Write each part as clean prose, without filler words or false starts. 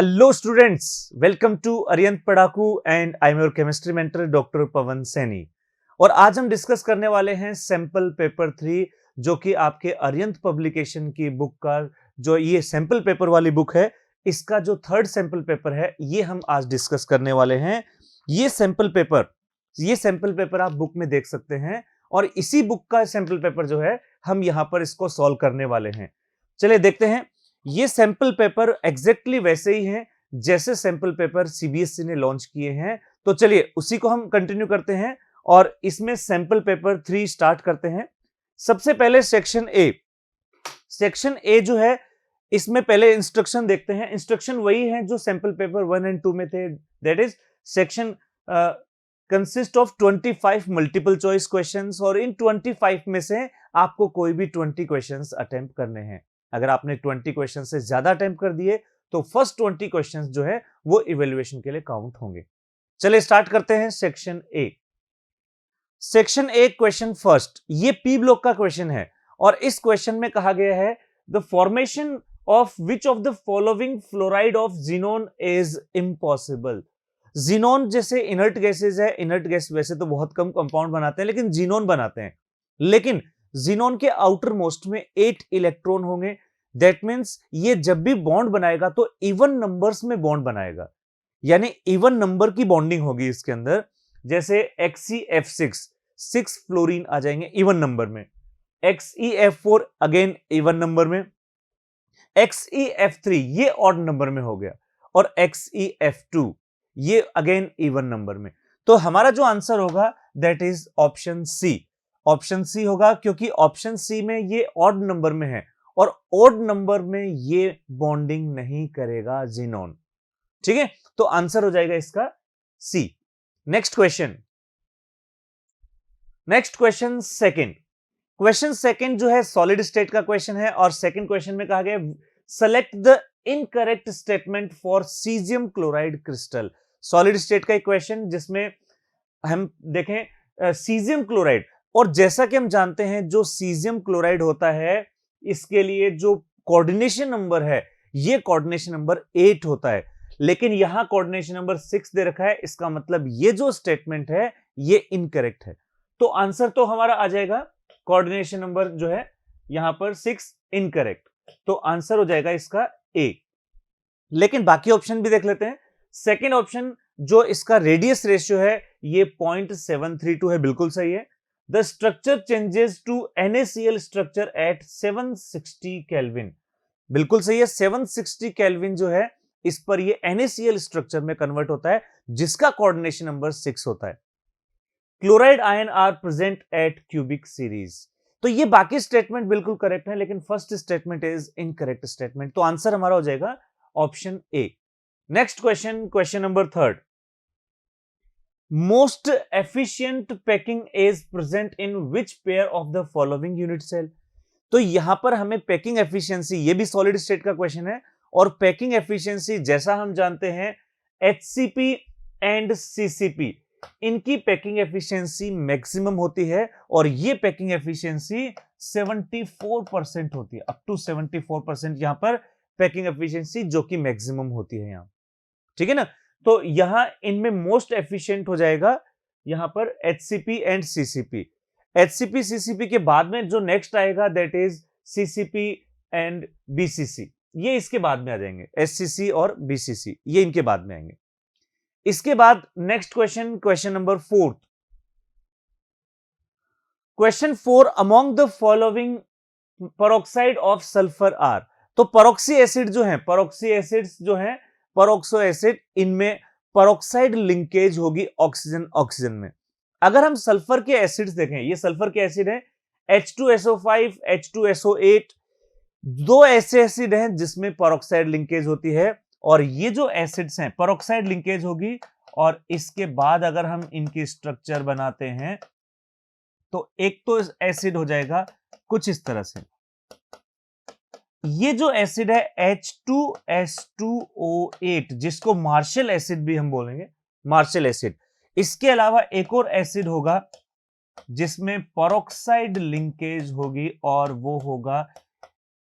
Hello students, welcome to Ariyant पढ़ाकू and I am your chemistry mentor doctor Pawan Saini. और आज हम डिस्कस करने वाले हैं सैंपल पेपर 3, जो कि आपके अरियंत पब्लिकेशन की बुक का जो ये सैंपल पेपर वाली बुक है, इसका जो थर्ड सैंपल पेपर है ये हम आज डिस्कस करने वाले हैं। ये सैंपल पेपर आप बुक में देख सकते हैं और इसी बुक का सैंपल पेपर जो है हम यहां पर इसको सॉल्व करने वाले हैं। चलिए देखते हैं। ये सैंपल पेपर एग्जैक्टली वैसे ही हैं जैसे सैंपल पेपर सीबीएसई ने लॉन्च किए हैं। तो चलिए उसी को हम कंटिन्यू करते हैं और इसमें सैंपल पेपर 3 स्टार्ट करते हैं। सबसे पहले सेक्शन ए जो है, इसमें पहले इंस्ट्रक्शन देखते हैं। इंस्ट्रक्शन वही है जो सैंपल पेपर 1 एंड 2 में थे। That is section consist of 25 multiple choice questions और इन 25 में से आपको कोई भी 20 क्वेश्चंस अटेम्प्ट करने हैं। अगर आपने 20 क्वेश्चन से ज्यादा अटेम्प्ट कर दिए तो फर्स्ट 20 क्वेश्चंस जो है वो इवैल्यूएशन के लिए काउंट होंगे। चलिए स्टार्ट करते हैं सेक्शन ए क्वेश्चन फर्स्ट। ये पी ब्लॉक का क्वेश्चन है और इस क्वेश्चन में कहा गया है the formation of which of the following fluoride of xenon is impossible. Xenon जैसे इनर्ट गैसेज है, इनर्ट गैस वैसे तो बहुत कम कंपाउंड बनाते हैं लेकिन जीनोन बनाते हैं। लेकिन जीनोन के आउटर मोस्ट में 8 इलेक्ट्रॉन होंगे। दैट मीन्स ये जब भी बॉन्ड बनाएगा तो इवन नंबर्स में बॉन्ड बनाएगा, यानी इवन नंबर की बॉन्डिंग होगी इसके अंदर। जैसे XeF6 6 फ्लोरीन आ जाएंगे इवन नंबर में, XeF4 अगेन इवन नंबर में, XeF3 ये ऑड नंबर में हो गया और XeF2 ये अगेन इवन नंबर में। तो हमारा जो आंसर होगा दैट इज ऑप्शन सी होगा, क्योंकि ऑप्शन सी में ये ऑड नंबर में है और ऑड नंबर में ये बॉन्डिंग नहीं करेगा जीनोन। ठीक है, तो आंसर हो जाएगा इसका सी। नेक्स्ट क्वेश्चन सेकंड जो है सॉलिड स्टेट का क्वेश्चन है और सेकंड क्वेश्चन में कहा गया select the incorrect statement for caesium chloride crystal. Solid state का एक क्वेश्चन जिसमें हम देखें सीजियम क्लोराइड, और जैसा कि हम जानते हैं जो सीजियम क्लोराइड होता है इसके लिए जो कोऑर्डिनेशन नंबर है ये कोऑर्डिनेशन नंबर 8 होता है, लेकिन यहां कोऑर्डिनेशन नंबर 6 दे रखा है। इसका मतलब ये जो स्टेटमेंट है ये इनकरेक्ट है। तो आंसर तो हमारा आ जाएगा कोऑर्डिनेशन नंबर जो है यहां पर 6 इनकरेक्ट, तो आंसर हो जाएगा इसका ए। लेकिन बाकी ऑप्शन भी देख लेते हैं। सेकेंड ऑप्शन जो इसका रेडियस रेशियो है ये 0.732 है, बिल्कुल सही है। The structure changes to NaCl structure at 760 kelvin, बिल्कुल सही है। 760 केल्विन जो है इस पर ये NaCl स्ट्रक्चर में कन्वर्ट होता है जिसका कोऑर्डिनेशन नंबर 6 होता है। Chloride ion are present at cubic series. तो ये बाकी स्टेटमेंट बिल्कुल करेक्ट है लेकिन first statement is incorrect statement, तो आंसर हमारा हो जाएगा option A. Next question number third. Most efficient packing is present in which pair of the following unit cell. तो यहां पर हमें पैकिंग एफिशिएंसी, ये भी सॉलिड स्टेट का क्वेश्चन है और पैकिंग एफिशिएंसी जैसा हम जानते हैं HCP एंड CCP इनकी पैकिंग एफिशिएंसी मैक्सिमम होती है और ये पैकिंग एफिशिएंसी 74% होती है। अप टू 74% यहां पर पैकिंग एफिशिएंसी जो कि मैक्सिमम होती है यहां। ठीक है ना, तो यहां इनमें मोस्ट एफिशिएंट हो जाएगा यहां पर HCP and CCP। HCP CCP के बाद में जो नेक्स्ट आएगा that is CCP and BCC, ये इसके बाद में आ जाएंगे। SCC और BCC ये इनके बाद में आएंगे। इसके बाद next question number fourth. Question 4 among the following peroxide of sulphur are. तो पेरोक्सी एसिड जो है पेरोक्सो एसिड, इनमें पेरोक्साइड लिंकेज होगी ऑक्सीजन में। अगर हम सल्फर के एसिड्स देखें, ये सल्फर के एसिड है H2SO5 H2SO8, दो ऐसे एसिड हैं जिसमें पेरोक्साइड लिंकेज होती है और ये जो एसिड्स हैं पेरोक्साइड लिंकेज होगी और इसके बाद अगर हम इनकी स्ट्रक्चर बनाते हैं तो एक तो एसिड हो जाएगा कुछ इस तरह से। ये जो एसिड है H2S2O8 जिसको मार्शल एसिड भी हम बोलेंगे, मार्शल एसिड। इसके अलावा एक और एसिड होगा जिसमें पेरोक्साइड लिंकेज होगी और वो होगा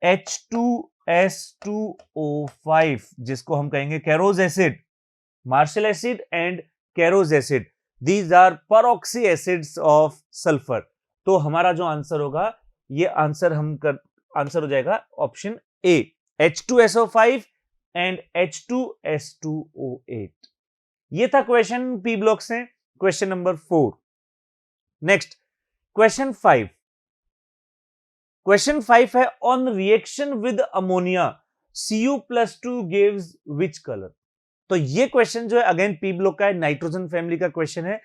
H2 H2O5 जिसको हम कहेंगे Caro's acid, Marshall acid and Caro's acid, these are peroxy acids of sulphur. तो हमारा जो आंसर होगा, ये आंसर आंसर हो जाएगा option A, H2SO5 and H2S2O8। ये था क्वेश्चन पी ब्लॉक से, question number 4। Next question 5। Question 5 है on reaction with ammonia Cu+2 gives which colour. तो ये क्वेश्चन जो है अगेन पी ब्लॉक का है, नाइट्रोजन फैमिली का क्वेश्चन है।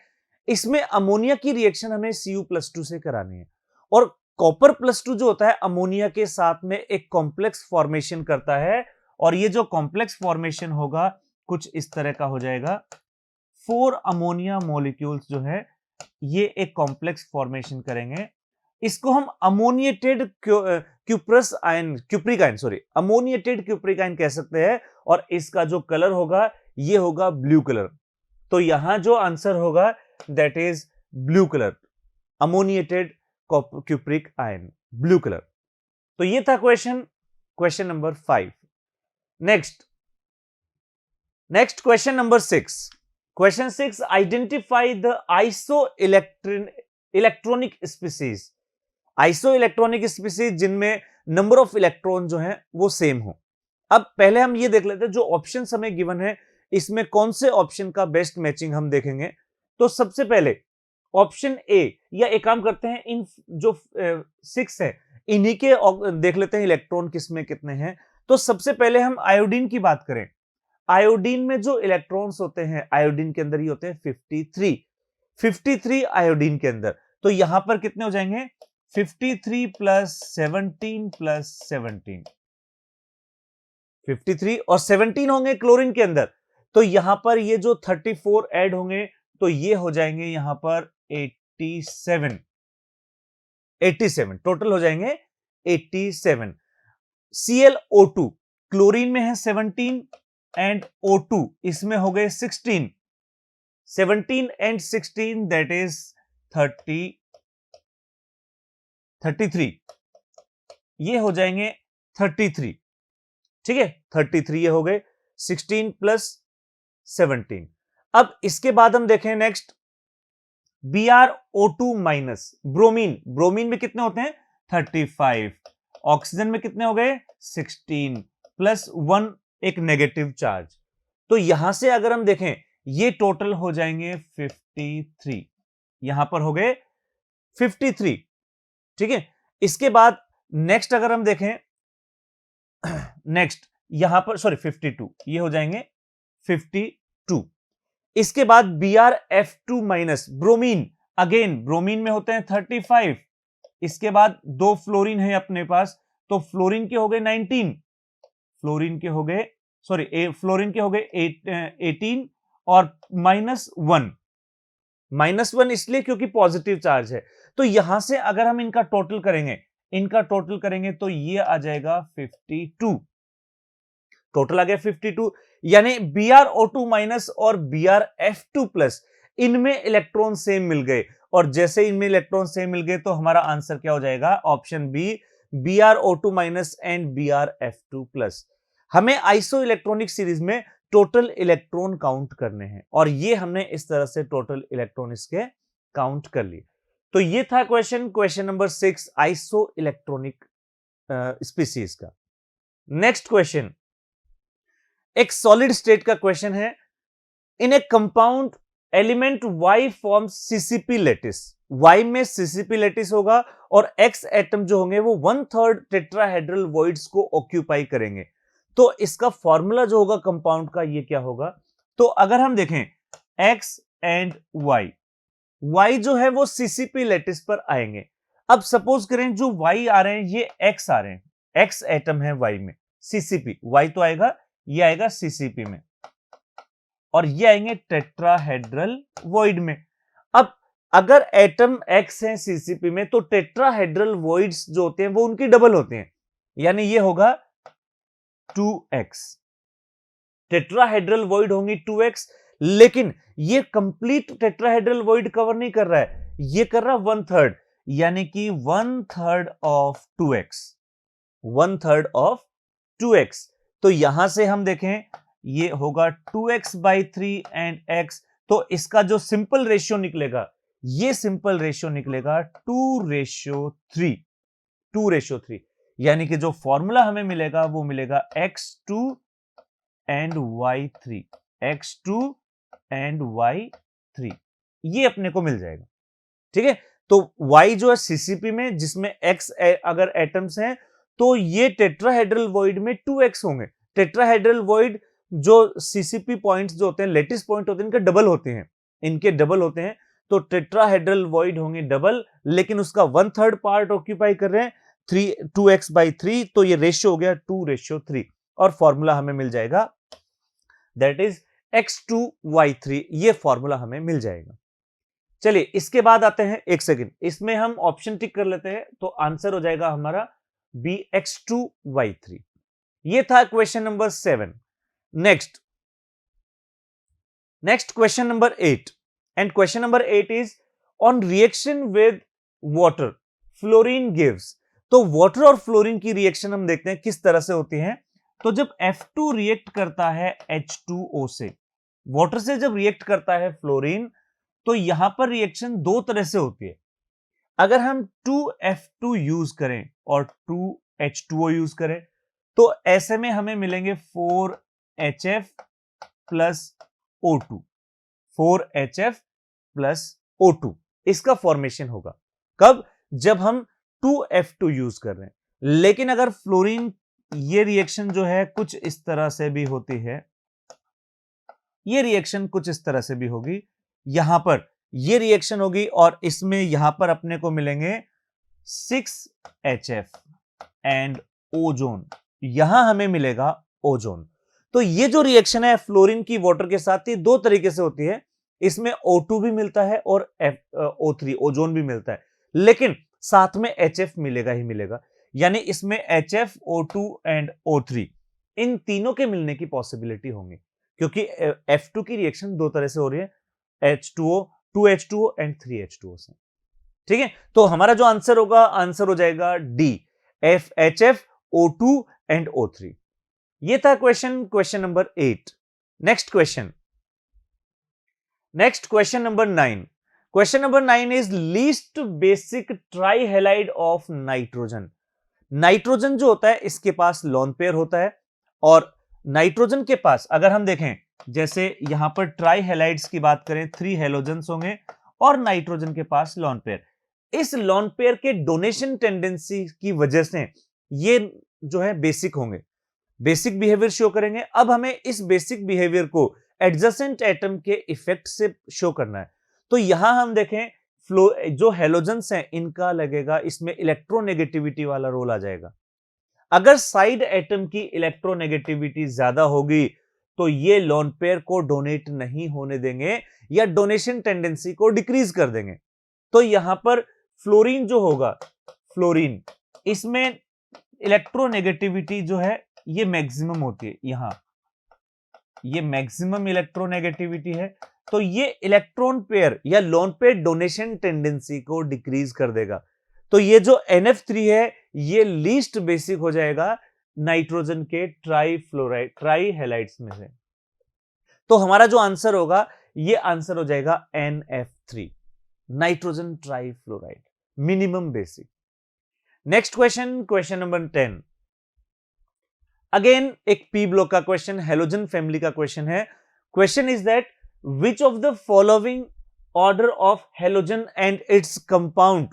इसमें अमोनिया की रिएक्शन हमें Cu+2 से करानी है, और कॉपर +2 जो होता है अमोनिया के साथ में एक कॉम्प्लेक्स फॉर्मेशन करता है, और ये जो कॉम्प्लेक्स फॉर्मेशन होगा कुछ इस तरह का हो जाएगा। 4 अमोनिया मॉलिक्यूल्स जो है ये एक कॉम्प्लेक्स फॉर्मेशन करेंगे। इसको हम अमोनिएटेड क्यूप्रिक आयन कह सकते हैं, और इसका जो कलर होगा ये होगा ब्लू कलर। तो यहां जो आंसर होगा that is blue colour, ammoniated cupric ion, blue colour. तो ये था question number 5। Next question number 6। Question 6, identify the electronic species. Iso electronic species जिनमें नंबर ऑफ इलेक्ट्रॉन जो है वो सेम हो। अब पहले हम ये देख लेते हैं जो ऑप्शन हमें गिवन है इसमें कौन से ऑप्शन का बेस्ट मैचिंग हम देखेंगे। तो सबसे पहले ऑप्शन ए, या एक काम करते हैं, इन जो 6 है इन्हीं के देख लेते हैं इलेक्ट्रॉन किसमें कितने हैं। तो सबसे पहले हम आयोडीन की बात करें। आयोडीन में जो इलेक्ट्रॉन्स होते हैं आयोडीन के अंदर ही होते हैं 53 आयोडीन के अंदर। तो यहां पर कितने हो जाएंगे, 53 प्लस 17 प्लस 17, 53 और 17 होंगे क्लोरीन के अंदर। तो यहां पर ये जो 34 ऐड होंगे तो ये हो जाएंगे यहां पर 87 टोटल हो जाएंगे 87। ClO2 क्लोरीन में है 17 एंड O2 इसमें हो गए 16, 17 एंड 16 दैट इज 33, ये हो जाएंगे 33, ठीक है, 33 ये हो गए, 16 प्लस 17। अब इसके बाद हम देखें नेक्स्ट BrO2 माइनस ब्रोमीन में कितने होते हैं 35, ऑक्सीजन में कितने हो गए 16 प्लस 1 एक नेगेटिव चार्ज। तो यहां से अगर हम देखें ये टोटल हो जाएंगे 53, यहां पर हो गए 53, ठीक है। इसके बाद नेक्स्ट अगर हम देखें नेक्स्ट यहां पर 52, ये हो जाएंगे 52। इसके बाद BrF2 minus bromine, again bromine में होते हैं 35। इसके बाद 2 फ्लोरीन है अपने पास, तो फ्लोरीन के हो गए 19, फ्लोरीन के हो गए 18 और -1 इसलिए क्योंकि पॉजिटिव चार्ज है। तो यहां से अगर हम इनका टोटल करेंगे तो ये आ जाएगा 52, टोटल आ गया 52। यानी BrO2 माइनस और BrF2 प्लस इनमें इलेक्ट्रॉन सेम मिल गए, और जैसे इनमें इलेक्ट्रॉन सेम मिल गए तो हमारा आंसर क्या हो जाएगा, option B, BrO2 minus and BrF2 plus. हमें आइसो इलेक्ट्रॉनिक सीरीज में टोटल इलेक्ट्रॉन काउंट करने हैं, और ये हमने इस तरह से टोटल इलेक्ट्रॉन इसके काउंट कर लिए। तो ये था question number 6 isoelectronic species का। नेक्स्ट क्वेश्चन एक सॉलिड स्टेट का क्वेश्चन है। In a compound element Y forms CCP lattice, Y में CCP लैटिस होगा और X एटम जो होंगे वो 1/3 टेट्राहेड्रल वॉइड्स को ऑक्यूपाई करेंगे। तो इसका फॉर्मूला जो होगा कंपाउंड का ये क्या होगा। तो अगर हम देखें X एंड Y जो है वो CCP लैटिस पर आएंगे। अब सपोज करें जो Y आ रहे हैं ये X आ रहे हैं, X एटम है Y में, CCP Y तो आएगा, ये आएगा CCP में, और ये आएंगे टेट्राहेड्रल वॉइड में। अब अगर एटम X है CCP में तो टेट्राहेड्रल वॉइड्स जो होते हैं वो उनकी डबल होते हैं, यानी ये होगा 2x, टेट्राहेड्रल वॉइड होंगी 2x। लेकिन ये कंप्लीट टेट्राहेड्रल वॉइड कवर नहीं कर रहा है, ये कर रहा है 1/3, यानी कि 1/3 ऑफ 2x, 1/3 ऑफ 2x, तो यहां से हम देखें ये होगा 2x/3 एंड x, तो इसका जो सिंपल रेशियो निकलेगा, ये सिंपल रेशियो निकलेगा 2:3, 2:3, यानी कि जो फॉर्मूला हमें मिलेगा वो मिलेगा x2 and y3, x2 and y3, ये अपने को मिल जाएगा। ठीक है, तो y जो है सीसीपी में, जिसमें x अगर एटम्स हैं, तो ये टेट्राहेड्रल वॉइड में 2x होंगे। टेट्राहेड्रल वॉइड जो सीसीपी पॉइंट्स जो होते हैं, लेटिस पॉइंट होते हैं, इनके डबल होते हैं, इनके डबल होते हैं, तो टेट्राहेड्रल वॉइड होंगे डबल, लेकिन उसका 1/3 पार्ट ऑक्यूपाई कर रहे हैं 2x/3, तो ये रेशियो हो गया 2:3, और फॉर्मूला हमें मिल जाएगा दैट इज x2y3, ये फॉर्मूला हमें मिल जाएगा। चलिए इसके बाद आते हैं, एक सेकंड, इसमें हम ऑप्शन टिक कर लेते हैं, तो आंसर हो जाएगा हमारा बी x2y3। ये था question number 7। Next question number 8, and question number 8 is on reaction with water fluorine gives. तो वाटर और फ्लोरीन की रिएक्शन हम देखते हैं किस तरह से होती है। तो जब F2 रिएक्ट करता है H2O से, वाटर से जब रिएक्ट करता है फ्लोरीन, तो यहां पर रिएक्शन दो तरह से होती है। अगर हम 2F2 यूज करें और 2H2O यूज करें, तो ऐसे में हमें मिलेंगे 4HF plus O2, 4HF plus O2, इसका फॉर्मेशन होगा कब, जब हम 2F2 यूज कर रहे हैं। लेकिन अगर फ्लोरीन, ये रिएक्शन जो है कुछ इस तरह से भी होती है, ये रिएक्शन कुछ इस तरह से भी होगी, यहां पर ये रिएक्शन होगी और इसमें यहां पर अपने को मिलेंगे 6HF एंड ओजोन, यहां हमें मिलेगा ओजोन। तो ये जो रिएक्शन है फ्लोरीन की वाटर के साथ, ये दो तरीके से होती है, इसमें O2 भी मिलता है और O3 ओजोन भी मिलता है, लेकिन साथ में HF मिलेगा ही मिलेगा, यानी इसमें HF, O2 एंड O3, इन तीनों के मिलने की पॉसिबिलिटी होंगी, क्योंकि F2 की रिएक्शन दो तरह से हो रही है, H2O, 2H2O एंड 3H2O से। ठीक है, तो हमारा जो आंसर होगा, आंसर हो जाएगा D, HF, O2 and O3। ये था question number 8। Next question number 9। Question number 9 is least basic ट्राइहेलाइड of nitrogen. Nitrogen जो होता है इसके पास लोन पेयर होता है, और नाइट्रोजन के पास अगर हम देखें, जैसे यहां पर ट्राइहेलाइड्स की बात करें, 3 हेलोजेंस होंगे और नाइट्रोजन के पास लोन पेयर। इस लोन पेयर के डोनेशन टेंडेंसी की वजह से ये जो है बेसिक होंगे, बेसिक बिहेवियर शो करेंगे। अब हमें इस बेसिक बिहेवियर को एडजेसेंट एटम के इफेक्ट से शो करना है। तो यहां हम देखें, जो हेलोजेंस हैं इनका लगेगा, इसमें इलेक्ट्रोनेगेटिविटी वाला रोल आ जाएगा। अगर साइड एटम की इलेक्ट्रोनेगेटिविटी ज्यादा होगी तो ये लोन पेयर को डोनेट नहीं होने देंगे या डोनेशन टेंडेंसी को डिक्रीज कर देंगे। तो यहां पर फ्लोरीन जो होगा, फ्लोरीन, इसमें इलेक्ट्रोनेगेटिविटी जो है ये मैक्सिमम होती है, यहां ये मैक्सिमम इलेक्ट्रोनेगेटिविटी है, तो ये इलेक्ट्रॉन पेयर या लोन पेयर डोनेशन टेंडेंसी को डिक्रीज कर देगा। तो ये जो NF3 है ये लीस्ट बेसिक हो जाएगा नाइट्रोजन के ट्राइहेलाइड्स में से। तो हमारा जो आंसर होगा, ये आंसर हो जाएगा NF3, nitrogen trifluoride, minimum basic. Next question number 10। Again एक पी ब्लॉक का क्वेश्चन, हेलोजन फैमिली का क्वेश्चन है। Question is that which of the following order of halogen and its compound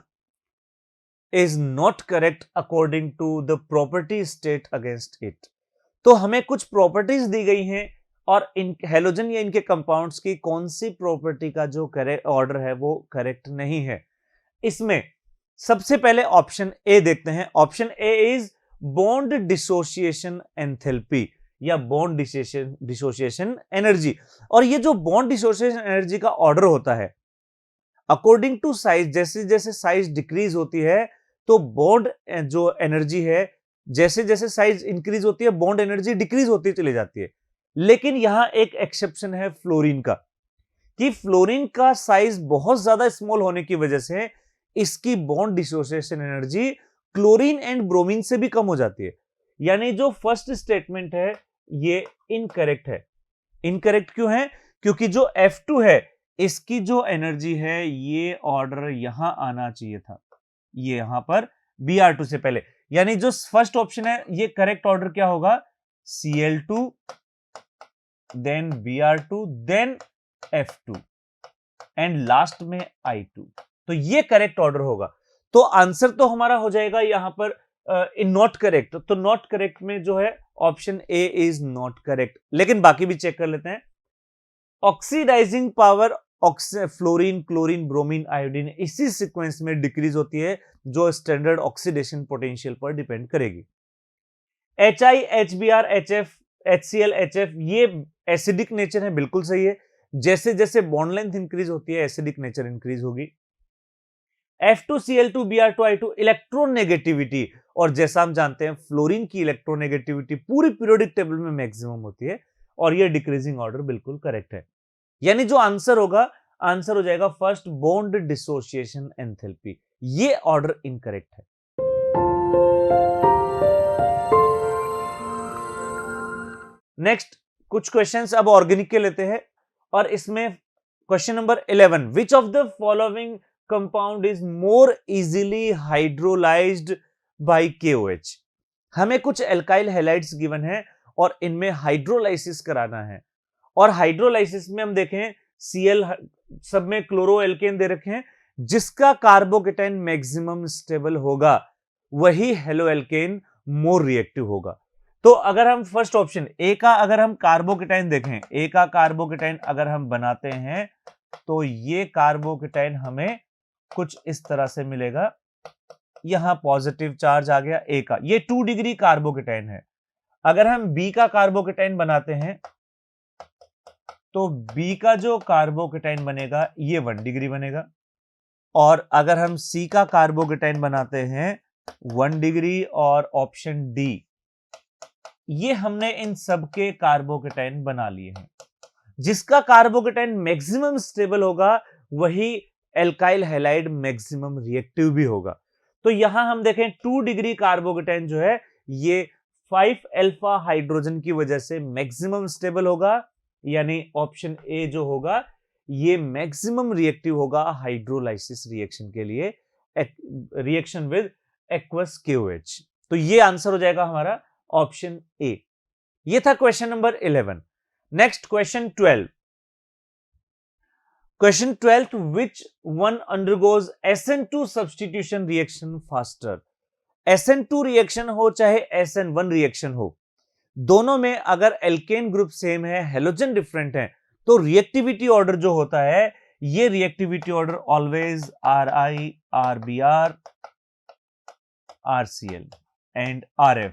is not correct according to the property state against it. तो हमें कुछ properties दी गई हैं और इन हेलोजन या इनके कंपाउंड्स की कौन सी प्रॉपर्टी का जो करेक्ट ऑर्डर है वो करेक्ट नहीं है। इसमें सबसे पहले ऑप्शन ए देखते हैं। Option A is bond dissociation enthalpy या बॉन्ड डिसोसिएशन एनर्जी। और ये जो बॉन्ड डिसोसिएशन एनर्जी का ऑर्डर होता है अकॉर्डिंग टू साइज, जैसे जैसे साइज डिक्रीज होती है तो बॉन्ड जो एनर्जी है, जैसे जैसे साइज इंक्रीज होती है बॉन्ड एनर्जी डिक्रीज होती चली जाती है। लेकिन यहां एक एक्सेप्शन है फ्लोरीन का, कि फ्लोरीन का साइज बहुत ज्यादा स्मॉल होने की वजह से इसकी bond dissociation energy chlorine and bromine से भी कम हो जाती है। यानी जो फर्स्ट स्टेटमेंट है ये इनकरेक्ट है। इनकरेक्ट क्यों है? क्योंकि जो F2 है इसकी जो एनर्जी है ये ऑर्डर यहां आना चाहिए था, ये यहां पर Br2 से पहले, यानी जो फर्स्ट ऑप्शन है ये करेक्ट ऑर्डर क्या होगा? Cl2 then Br2 then F2 and last में I2। तो ये करेक्ट ऑर्डर होगा। तो आंसर तो हमारा हो जाएगा यहां पर इन नॉट करेक्ट। तो नॉट करेक्ट में जो है option A is not correct, लेकिन बाकी भी चेक कर लेते हैं। Oxidizing power fluorine, chlorine, bromine, iodine इसी सीक्वेंस में डिक्रीज होती है जो स्टैंडर्ड ऑक्सीडेशन पोटेंशियल पर डिपेंड करेगी। HI, HBr, HF, HCl, HF ये एसिडिक नेचर है, बिल्कुल सही है। जैसे जैसे बॉन्ड लेंथ इंक्रीज होती है एसिडिक नेचर इंक्रीज होगी। F2Cl2 Br2I2 इलेक्ट्रोनेगेटिविटी, और जैसा हम जानते हैं फ्लोरीन की इलेक्ट्रोनेगेटिविटी पूरी पीरियोडिक टेबल में मैक्सिमम होती है और ये डिक्रीजिंग ऑर्डर बिल्कुल करेक्ट है। यानी जो आंसर होगा, आंसर हो जाएगा फर्स्ट बॉन्ड डिसोसिएशन एंथैल्पी, ये ऑर्डर इनकरेक्ट है। नेक्स्ट कुछ क्वेश्चंस अब ऑर्गेनिक के लेते हैं और इसमें question number 11, which of the following compound is more easily hydrolysed bye KOH। हमें कुछ एल्काइल हैलाइड्स गिवन है और इनमें हाइड्रोलाइसिस कराना है, और हाइड्रोलाइसिस में हम देखें Cl सब में क्लोरो एल्केन दे रखे हैं, जिसका कार्बोकेटाइन मैक्सिमम स्टेबल होगा वही हेलो एल्केन मोर रिएक्टिव होगा। तो अगर हम फर्स्ट ऑप्शन ए का अगर हम कार्बोकेटाइन देखें, ए का कार्बोकेटाइन अगर हम बनाते हैं तो ये कार्बोकेटाइन हमें कुछ इस तरह से मिलेगा। यहां पॉजिटिव चार्ज आ गया ए का, ये 2 डिग्री कार्बोकेटाइन है। अगर हम बी का कार्बोकेटाइन बनाते हैं तो बी का जो कार्बोकेटाइन बनेगा ये 1 डिग्री बनेगा, और अगर हम सी का कार्बोकेटाइन बनाते हैं 1 डिग्री, और ऑप्शन डी, ये हमने इन सब के कार्बोकेटाइन बना लिए हैं। जिसका कार्बोकेटाइन मैक्सिमम स्टेबल होगा वही एल्काइल हैलाइड मैक्सिमम रिएक्टिव भी होगा। तो यहां हम देखें 2 डिग्री कार्बोकेटाइन जो है ये 5 अल्फा हाइड्रोजन की वजह से मैक्सिमम स्टेबल होगा, यानी ऑप्शन ए जो होगा ये मैक्सिमम रिएक्टिव होगा हाइड्रोलाइसिस रिएक्शन के लिए, रिएक्शन विद एक्वस KOH। तो ये आंसर हो जाएगा हमारा ऑप्शन ए। ये था question number 11। Next question 12। Question 12, which one undergoes SN2 substitution reaction faster। SN2 reaction हो चाहे SN1 रिएक्शन हो, दोनों में अगर एल्केन ग्रुप सेम है, हेलोजन डिफरेंट है, तो रिएक्टिविटी ऑर्डर जो होता है ये reactivity order always RI, RBr, RCl and RF,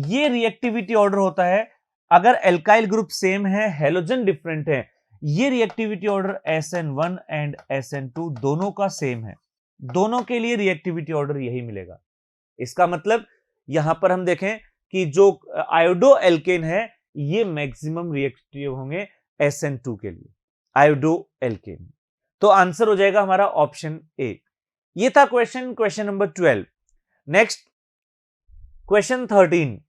ये रिएक्टिविटी ऑर्डर होता है। अगर एल्काइल ग्रुप सेम है, हेलोजन डिफरेंट है, ये reactivity order SN1 and SN2 दोनों का सेम है, दोनों के लिए रिएक्टिविटी ऑर्डर यही मिलेगा। इसका मतलब यहां पर हम देखें कि जो आयोडो एल्केन है ये मैक्सिमम रिएक्टिव होंगे SN2 के लिए, आयोडो एल्केन। तो आंसर हो जाएगा हमारा ऑप्शन ए। ये था question number 12। Next question 13।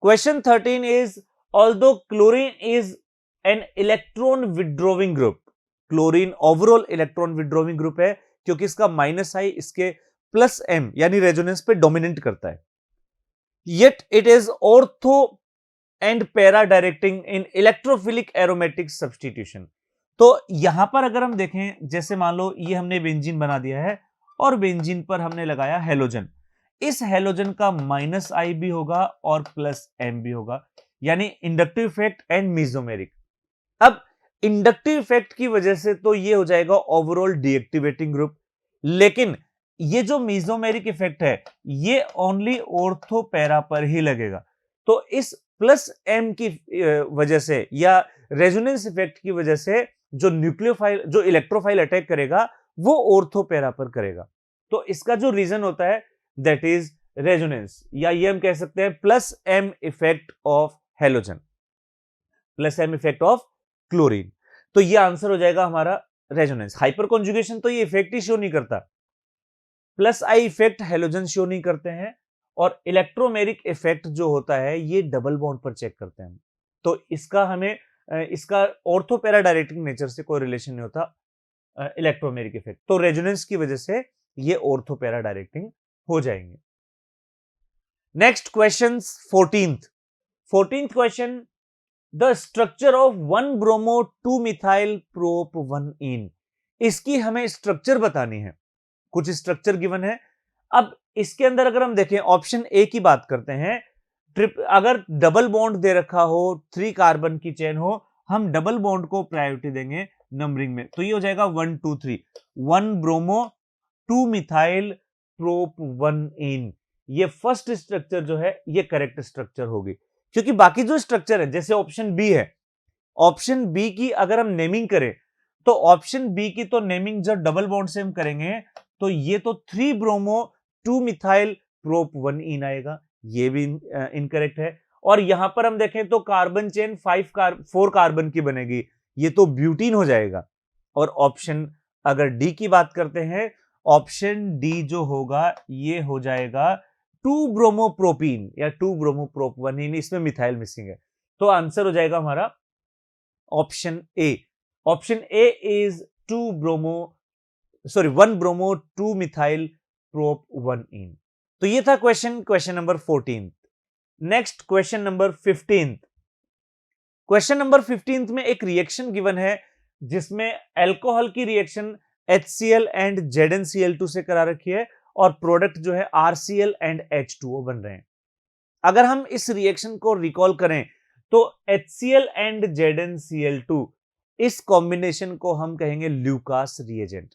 Question 13 is, although chlorine is an electron withdrawing group, chlorine overall electron withdrawing group है क्योंकि इसका -I इसके +M यानी रेजोनेंस पे डोमिनेट करता है, yet it is ortho and para directing in electrophilic aromatic substitution. तो यहां पर अगर हम देखें, जैसे मान लो ये हमने बेंजीन बना दिया है और बेंजीन पर हमने लगाया हेलोजन, इस हेलोजन का -I भी होगा और +M भी होगा, यानी इंडक्टिव इफेक्ट एंड मेसोमेरिक। अब इंडक्टिव इफेक्ट की वजह से तो ये हो जाएगा ओवरऑल डीएक्टिवेटिंग ग्रुप, लेकिन ये जो मेसोमेरिक इफेक्ट है ये ओनली ऑर्थो पैरा पर ही लगेगा। तो इस +M की वजह से या रेजोनेंस इफेक्ट की वजह से जो न्यूक्लियोफाइल, जो इलेक्ट्रोफाइल अटैक करेगा वो ऑर्थो पैरा पर करेगा। तो इसका जो रीजन होता है दैट इज रेजोनेंस, या ये हम कह सकते हैं +M effect of halogen, +M effect of chlorine. तो ये आंसर हो जाएगा हमारा रेजोनेंस। हाइपर कॉन्जुगेशन तो ये इफेक्ट ही शो नहीं करता, +I इफेक्ट हेलोजन शो नहीं करते हैं, और इलेक्ट्रोमेरिक इफेक्ट जो होता है ये डबल बॉन्ड पर चेक करते हैं। तो इसका हमें इसका ऑर्थो पैरा डायरेक्टिंग नेचर से कोई रिलेशन नहीं होता इलेक्ट्रोमेरिक इफेक्ट, तो रेजोनेंस की वजह से ये ऑर्थो पैरा डायरेक्टिंग हो जाएंगे। Next question 14th question, the structure of 1 bromo 2 methyl prop 1 इन। इसकी हमें स्ट्रक्चर बतानी है, कुछ स्ट्रक्चर गिवन है। अब इसके अंदर अगर हम देखें ऑप्शन ए की बात करते हैं, अगर डबल बॉन्ड दे रखा हो, 3 कार्बन की चेन हो, हम डबल बॉन्ड को प्रायोरिटी देंगे नंबरिंग में, तो ये हो जाएगा 1 2 3, 1 ब्रोमो 2 मिथाइल प्रोप 1 इन। ये फर्स्ट स्ट्रक्चर जो है ये करेक्ट स्ट्रक्चर होगी, क्योंकि बाकी जो स्ट्रक्चर है जैसे ऑप्शन बी है, ऑप्शन बी की अगर हम नेमिंग करें तो ऑप्शन बी की तो नेमिंग जब डबल बॉन्ड से हम करेंगे तो ये तो 3 ब्रोमो 2 मिथाइल प्रोप 1 इन आएगा, ये भी इनकरेक्ट है। और यहां पर हम देखें तो कार्बन चेन 4 कार्बन की बनेगी, ये तो ब्यूटीन हो जाएगा। और ऑप्शन अगर डी की बात करते हैं, ऑप्शन डी जो होगा ये हो जाएगा 2 ब्रोमोप्रोपीन या 2 ब्रोमोप्रोप 1 इन, इसमें मिथाइल मिसिंग है, तो आंसर हो जाएगा हमारा option A. Option A is 1 bromo 2 methyl prop 1 इन। तो ये था question number 14। Next question number 15। Question number 15 में एक रिएक्शन गिवन है जिसमें अल्कोहल की रिएक्शन HCl एंड ZnCl2 से करा रखी है और प्रोडक्ट जो है RCl एंड H2O बन रहे हैं। अगर हम इस रिएक्शन को रिकॉल करें तो HCl एंड ZnCl2 इस कॉम्बिनेशन को हम कहेंगे ल्यूकास रिएजेंट।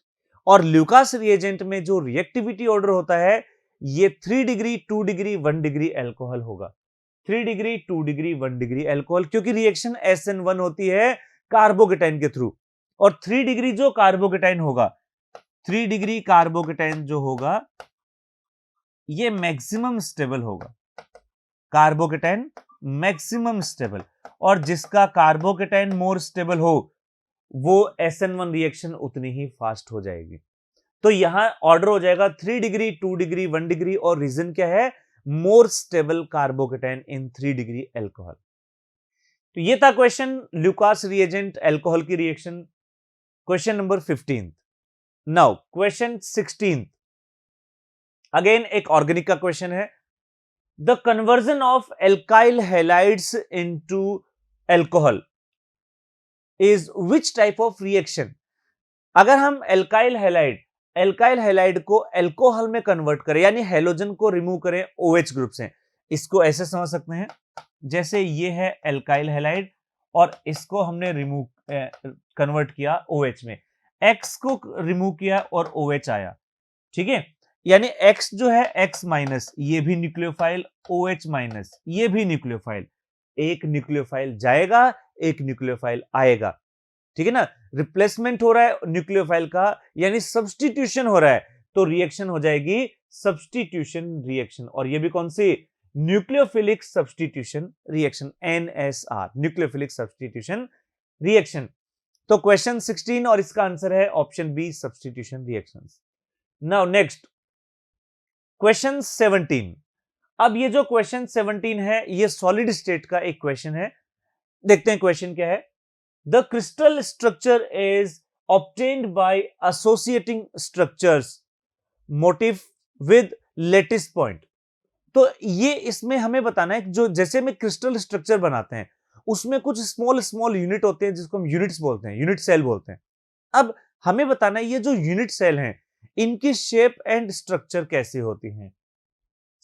और ल्यूकास रिएजेंट में जो रिएक्टिविटी ऑर्डर होता है ये 3 डिग्री 2 डिग्री 1 डिग्री अल्कोहल होगा। 3 डिग्री 2 डिग्री 1 डिग्री अल्कोहल, क्योंकि रिएक्शन SN1 होती है कार्बोकेटाइन के थ्रू, और 3 डिग्री जो कार्बोकेटाइन होगा, 3 डिग्री कार्बोकेटाइन जो होगा ये मैक्सिमम स्टेबल होगा, कार्बोकेटाइन मैक्सिमम स्टेबल। और जिसका कार्बोकेटाइन मोर स्टेबल हो वो SN1 रिएक्शन उतनी ही फास्ट हो जाएगी। तो यहां ऑर्डर हो जाएगा 3 डिग्री 2 डिग्री 1 डिग्री, और रीजन क्या है, मोर स्टेबल कार्बोकेटाइन इन 3 डिग्री अल्कोहल। तो ये था क्वेश्चन ल्यूकास रिएजेंट अल्कोहल की reaction, question number 15। Now question 16, again एक ऑर्गेनिक का क्वेश्चन है। The conversion of alkyl halides into alcohol is which type of reaction. अगर हम एल्काइल हैलाइड को अल्कोहल में कन्वर्ट करें, यानी हेलोजन को रिमूव करें OH ग्रुप से, इसको ऐसे समझ सकते हैं जैसे ये है एल्काइल हैलाइड और इसको हमने रिमूव कन्वर्ट किया OH में, X को रिमूव किया और OH आया, ठीक है। यानी X जो है X माइनस, ये भी न्यूक्लियोफाइल, OH माइनस ये भी न्यूक्लियोफाइल, एक न्यूक्लियोफाइल जाएगा एक न्यूक्लियोफाइल आएगा, ठीक है ना। रिप्लेसमेंट हो रहा है न्यूक्लियोफाइल का, यानी सब्स्टिट्यूशन हो रहा है, तो रिएक्शन हो जाएगी सब्स्टिट्यूशन रिएक्शन। और ये भी कौन सी, nucleophilic substitution reaction, NSR, nucleophilic substitution reaction. तो क्वेश्चन 16 और इसका आंसर है option B, substitution reactions. Now next question 17। अब ये जो क्वेश्चन 17 है ये सॉलिड स्टेट का एक क्वेश्चन है, देखते हैं क्वेश्चन क्या है। The crystal structure is obtained by associating structures motif with lattice point। तो ये इसमें हमें बताना है कि जो जैसे में क्रिस्टल स्ट्रक्चर बनाते हैं उसमें कुछ स्मॉल यूनिट होते हैं जिसको हम यूनिट्स बोलते हैं, यूनिट सेल बोलते हैं। अब हमें बताना है ये जो यूनिट सेल हैं इनकी शेप एंड स्ट्रक्चर कैसी होती हैं।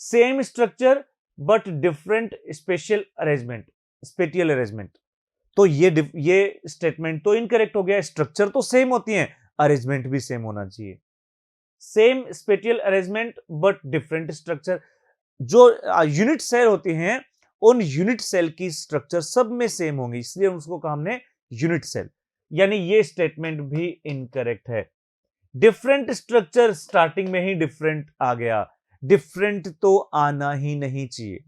Same structure but different special arrangement, spatial arrangement. तो ये स्टेटमेंट तो इनकरेक्ट हो गया, स्ट्रक्चर तो सेम होती है, अरेंजमेंट भी सेम होना चाहिए। Same spatial arrangement but different structure, जो यूनिट सेल होती हैं उन यूनिट सेल की स्ट्रक्चर सब में सेम होंगी, इसलिए उसको कहा हमने यूनिट सेल, यानी ये स्टेटमेंट भी इनकरेक्ट है। डिफरेंट स्ट्रक्चर, स्टार्टिंग में ही डिफरेंट आ गया, डिफरेंट तो आना ही नहीं चाहिए।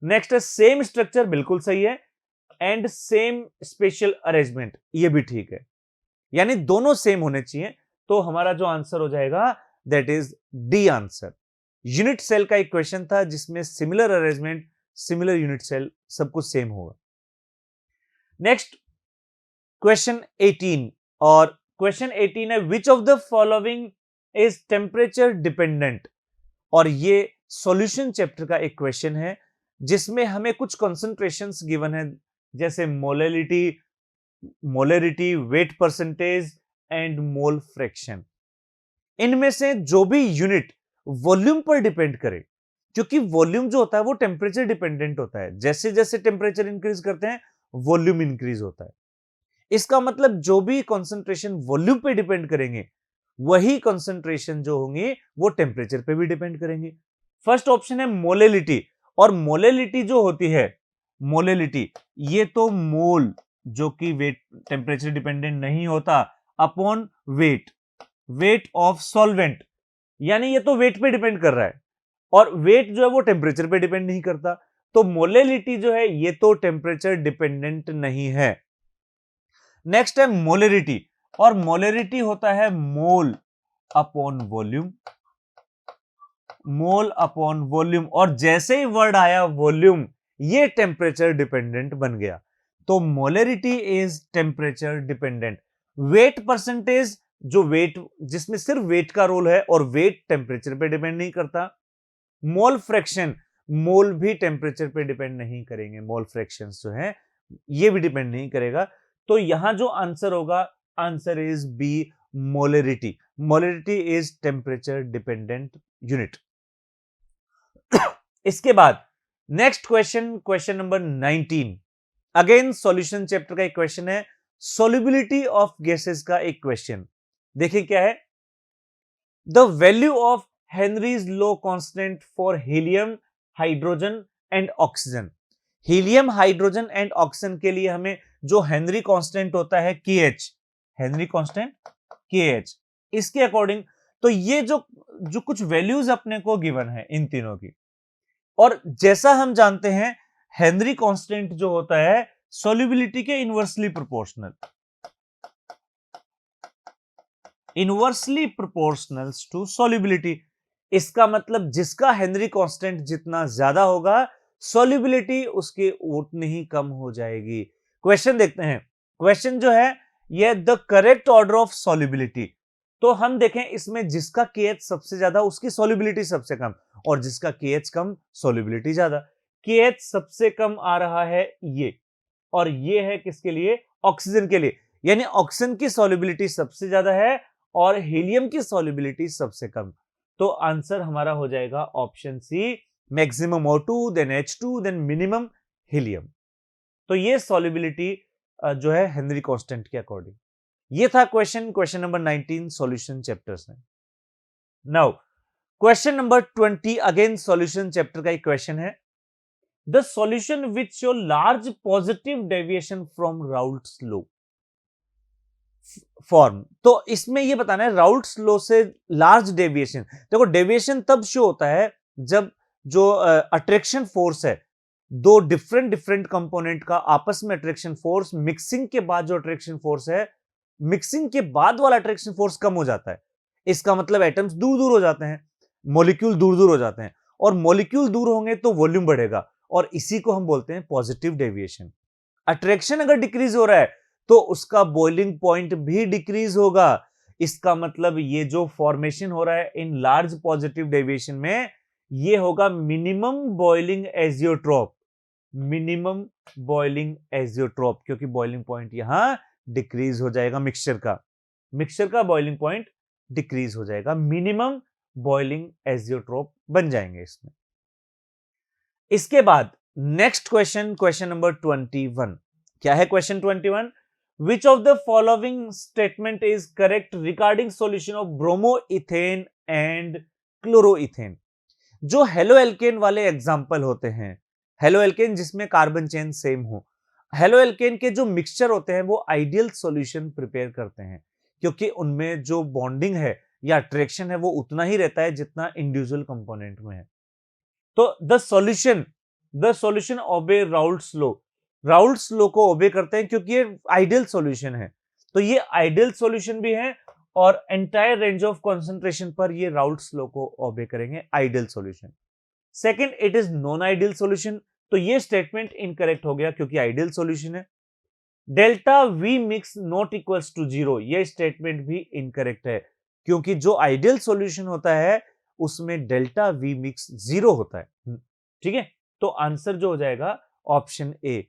नेक्स्ट है सेम स्ट्रक्चर, बिल्कुल सही है, एंड सेम स्पेशल अरेंजमेंट, ये भी ठीक है, यानी दोनों सेम होने चाहिए। तो हमारा जो आंसर हो जाएगा that is D answer, unit cell का एक क्वेश्चन था जिसमें similar arrangement, similar unit cell, सब कुछ सेम होगा। नेक्स्ट क्वेश्चन 18, और क्वेश्चन 18 है विच of the following is temperature dependent. और ये सॉल्यूशन चैप्टर का एक क्वेश्चन है जिसमें हमें कुछ कॉन्सेंट्रेशंस गिवन है, जैसे molarity, wait percentage and mole fraction. इनमें से जो भी यूनिट वॉल्यूम पर डिपेंड करे, क्योंकि वॉल्यूम जो होता है वो टेम्परेचर डिपेंडेंट होता है, जैसे जैसे टेम्परेचर इंक्रीज करते हैं वॉल्यूम इंक्रीज होता है। इसका मतलब जो भी कॉन्सेंट्रेशन वॉल्यूम पे डिपेंड करेंगे वही कॉन्सेंट्रेशन जो होंगे वो टेम्परेचर पे भी डिपेंड करेंगे। फर्स्ट ऑप्शन है मोलेलिटी, और मोलेलिटी जो होती है, मोलेलिटी ये तो मोल जो कि वेट टेम्परेचर डिपेंडेंट नहीं होता अपॉन वेट ऑफ सॉल्वेंट, यानी ये तो वेट पे डिपेंड कर रहा है, और वेट जो है वो टेम्परेचर पे डिपेंड नहीं करता, तो मोलेलिटी जो है ये तो टेम्परेचर डिपेंडेंट नहीं है। नेक्स्ट है मोलरिटी, और मोलरिटी होता है mole upon volume, mole upon volume, और जैसे ही वर्ड आया वॉल्यूम ये टेम्परेचर डिपेंडेंट बन गया, तो molarity is temperature dependent. Wait percentage, जो वेट जिसमें सिर्फ वेट का रोल है और वेट टेम्परेचर पे डिपेंड नहीं करता। मोल फ्रैक्शन, मोल भी टेम्परेचर पे डिपेंड नहीं करेंगे, मोल फ्रैक्शंस जो है ये भी डिपेंड नहीं करेगा। तो यहां जो आंसर होगा, answer is B molarity. Molarity is temperature dependent unit. इसके बाद next question number 19, again solution chapter का एक क्वेश्चन है, सॉल्युबिलिटी ऑफ गैसेस का एक क्वेश्चन। देखिए क्या है, the value of Henry's law constant for helium, hydrogen and oxygen. Helium, hydrogen and oxygen के लिए हमें जो हेनरी कांस्टेंट होता है KH, हेनरी कांस्टेंट KH, इसके अकॉर्डिंग तो ये जो कुछ वैल्यूज अपने को गिवन है इन तीनों की, और जैसा हम जानते हैं हेनरी कांस्टेंट जो होता है सॉल्युबिलिटी के inversely proportional, inversely proportional to solubility. इसका मतलब जिसका हेनरी कांस्टेंट जितना ज्यादा होगा सॉल्युबिलिटी उसकी उतनी ही कम हो जाएगी। क्वेश्चन देखते हैं, क्वेश्चन जो है ये the correct order of solubility, तो हम देखें इसमें जिसका KH सबसे ज्यादा उसकी सॉल्युबिलिटी सबसे कम, और जिसका KH कम सॉल्युबिलिटी ज्यादा। KH सबसे कम आ रहा है ये, और ये है किसके लिए, ऑक्सीजन के लिए, यानी ऑक्सीजन की सॉल्युबिलिटी सबसे ज्यादा है और हीलियम की सॉल्युबिलिटी सबसे कम। तो आंसर हमारा हो जाएगा option C, maximum O2 then H2 then minimum helium. तो ये सॉल्युबिलिटी जो है हेनरी कांस्टेंट के अकॉर्डिंग। ये था क्वेश्चन नंबर 19 सॉल्यूशन चैप्टर्स में। Now question number 20, again solution chapter का एक क्वेश्चन है, the solution which show large positive deviation from Raoult's law form. तो इसमें यह बताना है राउल्ट्स लॉ से लार्ज डेविएशन। देखो डेविएशन तब शो होता है जब जो अट्रैक्शन फोर्स है, दो डिफरेंट कंपोनेंट का आपस में अट्रैक्शन फोर्स, मिक्सिंग के बाद जो अट्रैक्शन फोर्स है, मिक्सिंग के बाद वाला अट्रैक्शन फोर्स कम हो जाता है। इसका मतलब एटम्स दूर दूर हो जाते हैं, मॉलिक्यूल दूर दूर हो जाते हैं, और मॉलिक्यूल दूर होंगे तो वॉल्यूम बढ़ेगा, और इसी को हम बोलते हैं पॉजिटिव डेविएशन। अट्रैक्शन अगर डिक्रीज हो रहा है तो उसका बॉइलिंग पॉइंट भी डिक्रीज होगा। इसका मतलब ये जो फॉर्मेशन हो रहा है इन लार्ज पॉजिटिव डेविएशन में, ये होगा minimum boiling azeotrope, minimum boiling azeotrope, क्योंकि बॉइलिंग पॉइंट यहां डिक्रीज हो जाएगा, मिक्सचर का बॉइलिंग पॉइंट डिक्रीज हो जाएगा, मिनिमम बॉइलिंग एजियोट्रोप बन जाएंगे इसमें। इसके बाद नेक्स्ट क्वेश्चन नंबर 21, क्या है question 21, which of the following statement is correct regarding solution of bromoethane and chloroethane. जो हेलो एल्केन वाले एग्जांपल होते हैं, हेलो एल्केन जिसमें कार्बन चेन सेम हो, हेलो एल्केन के जो मिक्सचर होते हैं वो आइडियल सॉल्यूशन प्रिपेयर करते हैं, क्योंकि उनमें जो बॉन्डिंग है या अट्रैक्शन है वो उतना ही रहता है जितना इंडिविजुअल कंपोनेंट में है। तो the solution obey Raoult's law, Raoult's law को ओबे करते हैं क्योंकि ये आइडियल सॉल्यूशन है। तो ये आइडियल सॉल्यूशन भी है और एंटायर रेंज ऑफ कॉन्सेंट्रेशन पर ये राउल्ट्स लॉ को ओबे करेंगे, ideal solution. Second, it is non ideal solution, तो ये स्टेटमेंट इनकरेक्ट हो गया क्योंकि आइडियल सॉल्यूशन है। Delta V mix not equals to zero, ये स्टेटमेंट भी इनकरेक्ट है क्योंकि जो आइडियल सॉल्यूशन होता है उसमें डेल्टा वी मिक्स जीरो होता है। ठीक है, तो आंसर जो हो जाएगा ऑप्शन ए,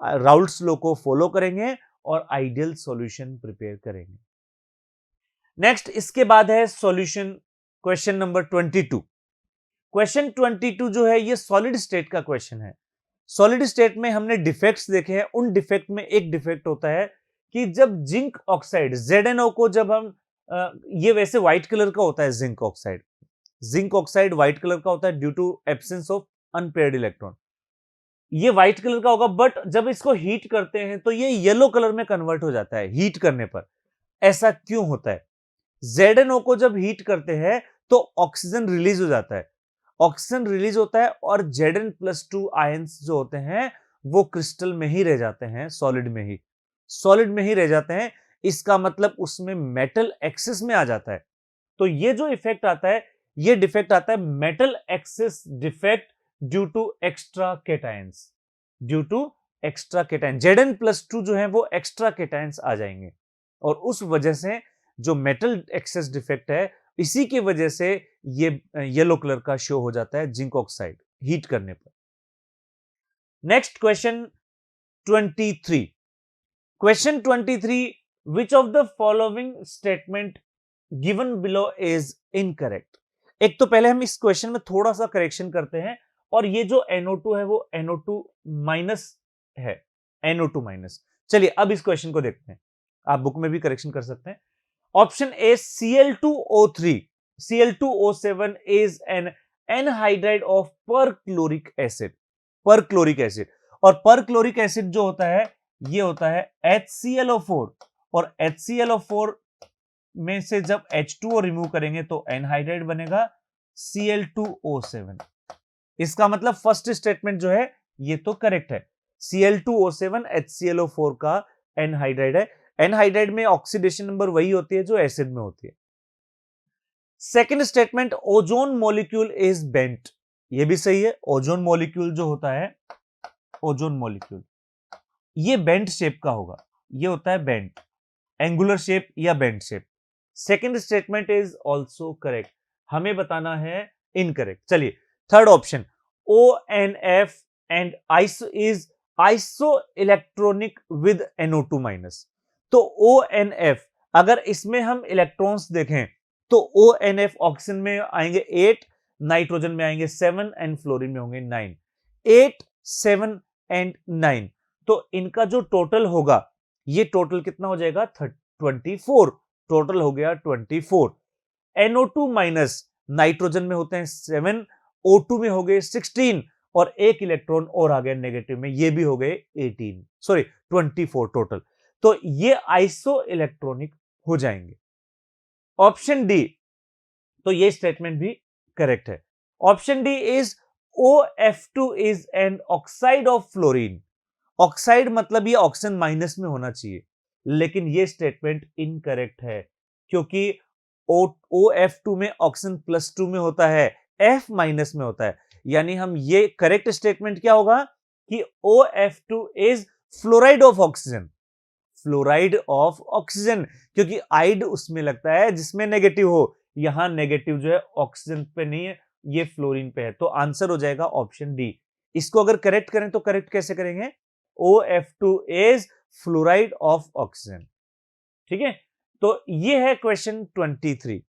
राउल्ट्स लॉ को फॉलो करेंगे और आइडियल सॉल्यूशन प्रिपेयर करेंगे। नेक्स्ट, इसके बाद है सॉल्यूशन क्वेश्चन नंबर 22। क्वेश्चन 22 जो है ये सॉलिड स्टेट का क्वेश्चन है। सॉलिड स्टेट में हमने डिफेक्ट्स देखे हैं, उन डिफेक्ट में एक डिफेक्ट होता है कि जब जिंक ऑक्साइड ZnO को जब हम ये वैसे व्हाइट कलर का होता है, जिंक ऑक्साइड व्हाइट कलर का होता है due to absence of unpaired electron. ये व्हाइट कलर का होगा, बट जब इसको हीट करते हैं तो ये येलो कलर में कन्वर्ट हो जाता है हीट करने पर। ऐसा क्यों होता है? ZnO को जब हीट करते हैं तो ऑक्सीजन रिलीज हो जाता है, ऑक्सीजन रिलीज होता है और Zn+2 आयंस जो होते हैं वो क्रिस्टल में ही रह जाते हैं, सॉलिड में ही रह जाते हैं। इसका मतलब उसमें मेटल एक्सेस में आ जाता है। तो ये जो इफेक्ट आता है, ये डिफेक्ट आता है metal excess defect due to extra cations, Zn+2 जो है वो एक्स्ट्रा केटायंस आ जाएंगे और उस वजह से जो मेटल एक्सेस डिफेक्ट है, इसी की वजह से ये येलो कलर का शो हो जाता है जिंक ऑक्साइड हीट करने पर। Next question 23। Question 23, which of the following statement given below is incorrect. एक तो पहले हम इस क्वेश्चन में थोड़ा सा करेक्शन करते हैं, और ये जो NO2 है वो NO2 माइनस है, NO2 माइनस। चलिए अब इस क्वेश्चन को देखते हैं, आप बुक में भी करेक्शन कर सकते हैं। Option A Cl2O3, Cl2O7 is an anhydride of perchloric acid, और परक्लोरिक एसिड जो होता है ये होता है HClO4, और HClO4 में से जब H2O रिमूव करेंगे तो एनहाइड्राइड बनेगा Cl2O7। इसका मतलब फर्स्ट स्टेटमेंट जो है ये तो करेक्ट है, Cl2O7 HClO4 का एनहाइड्राइड है। एनहाइड्राइड में ऑक्सीडेशन नंबर वही होती है जो एसिड में होती है। Second statement, ozone molecule is bent, ये भी सही है। ओजोन मॉलिक्यूल जो होता है, ओजोन मॉलिक्यूल ये बेंट शेप का होगा, ये होता है बेंट, एंगुलर शेप या bent shape. Second statement is also correct, हमें बताना है इनकरेक्ट। चलिए third option, ONF and iso is iso electronic with NO2 minus. तो ONF, अगर इसमें हम इलेक्ट्रॉन्स देखें तो ONF ऑक्सीजन में आएंगे 8, नाइट्रोजन में आएंगे 7 एंड फ्लोरीन में होंगे 9, 8, 7 एंड 9। तो इनका जो टोटल होगा, ये टोटल कितना हो जाएगा 24, टोटल हो गया 24। NO2 माइनस नाइट्रोजन में होते हैं 7, O2 में हो गए 16 और एक इलेक्ट्रॉन और आ गया नेगेटिव में, ये भी हो गए 24 टोटल। तो ये आइसो इलेक्ट्रॉनिक हो जाएंगे। ऑप्शन डी, तो ये स्टेटमेंट भी करेक्ट है। Option D is OF2 is an oxide of fluorine. Oxide मतलब ये ऑक्सीजन माइनस में होना चाहिए, लेकिन ये स्टेटमेंट इनकरेक्ट है क्योंकि OF2 में ऑक्सीजन +2 में होता है, F माइनस में होता है। यानी हम ये करेक्ट स्टेटमेंट क्या होगा कि OF2 is fluoride of oxygen, क्योंकि आइड उसमें लगता है जिसमें नेगेटिव हो, यहां नेगेटिव जो है ऑक्सीजन पे नहीं है, ये फ्लोरीन पे है। तो आंसर हो जाएगा ऑप्शन डी। इसको अगर करेक्ट करें तो करेक्ट कैसे करेंगे, OF2 is fluoride of oxygen. ठीक है, तो ये है question 23।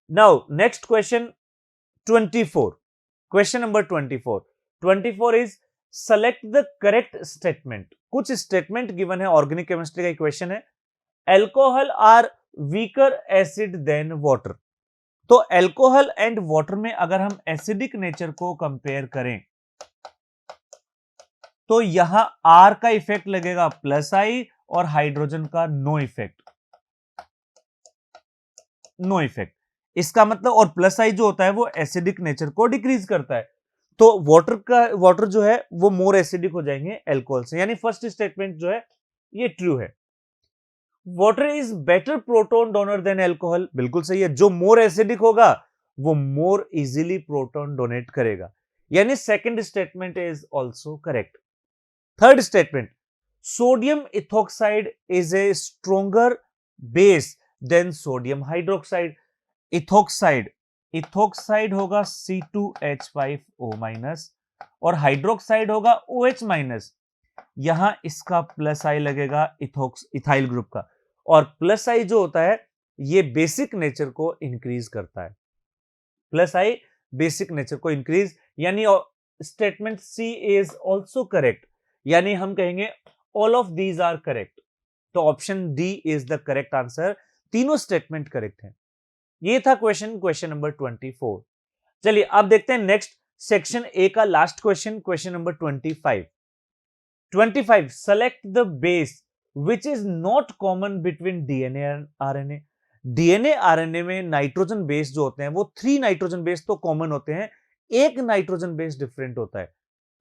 Now next question 24, question number 24 is select the correct statement. कुछ स्टेटमेंट गिवन है, ऑर्गेनिक केमिस्ट्री का इक्वेशन है, alcohol are weaker acid than water. तो एल्कोहल एंड वाटर में अगर हम एसिडिक नेचर को कंपेयर करें तो यहां R का इफेक्ट लगेगा +I और हाइड्रोजन का नो इफेक्ट। इसका मतलब, और +I जो होता है वो एसिडिक नेचर को डिक्रीज करता है, तो वाटर जो है वो मोर एसिडिक हो जाएंगे एल्कोहल से। यानी फर्स्ट स्टेटमेंट जो है ये ट्रू है। Water is better proton donor than alcohol, बिल्कुल सही है। जो मोर एसिडिक होगा वो मोर इजीली प्रोटोन डोनेट करेगा, यानी second statement is also correct. Third statement, sodium ethoxide is a stronger base than sodium hydroxide. Ethoxide, ethoxide होगा C2H5O- और हाइड्रोक्साइड होगा OH-। यहां इसका प्लस आई लगेगा इथाइल ग्रुप का, और प्लस आई जो होता है ये बेसिक नेचर को इंक्रीज करता है। प्लस आई बेसिक नेचर को इंक्रीज, यानी statement C is also correct, यानी हम कहेंगे all of these are correct. तो option D is the correct answer, तीनों स्टेटमेंट करेक्ट हैं। ये था क्वेश्चन नंबर 24। चलिए अब देखते हैं नेक्स्ट सेक्शन ए का last question number 25। 25, select the base which is not common between DNA and RNA। DNA RNA में नाइट्रोजन बेस जो होते हैं वो 3 नाइट्रोजन बेस तो कॉमन होते हैं, एक नाइट्रोजन बेस डिफरेंट होता है।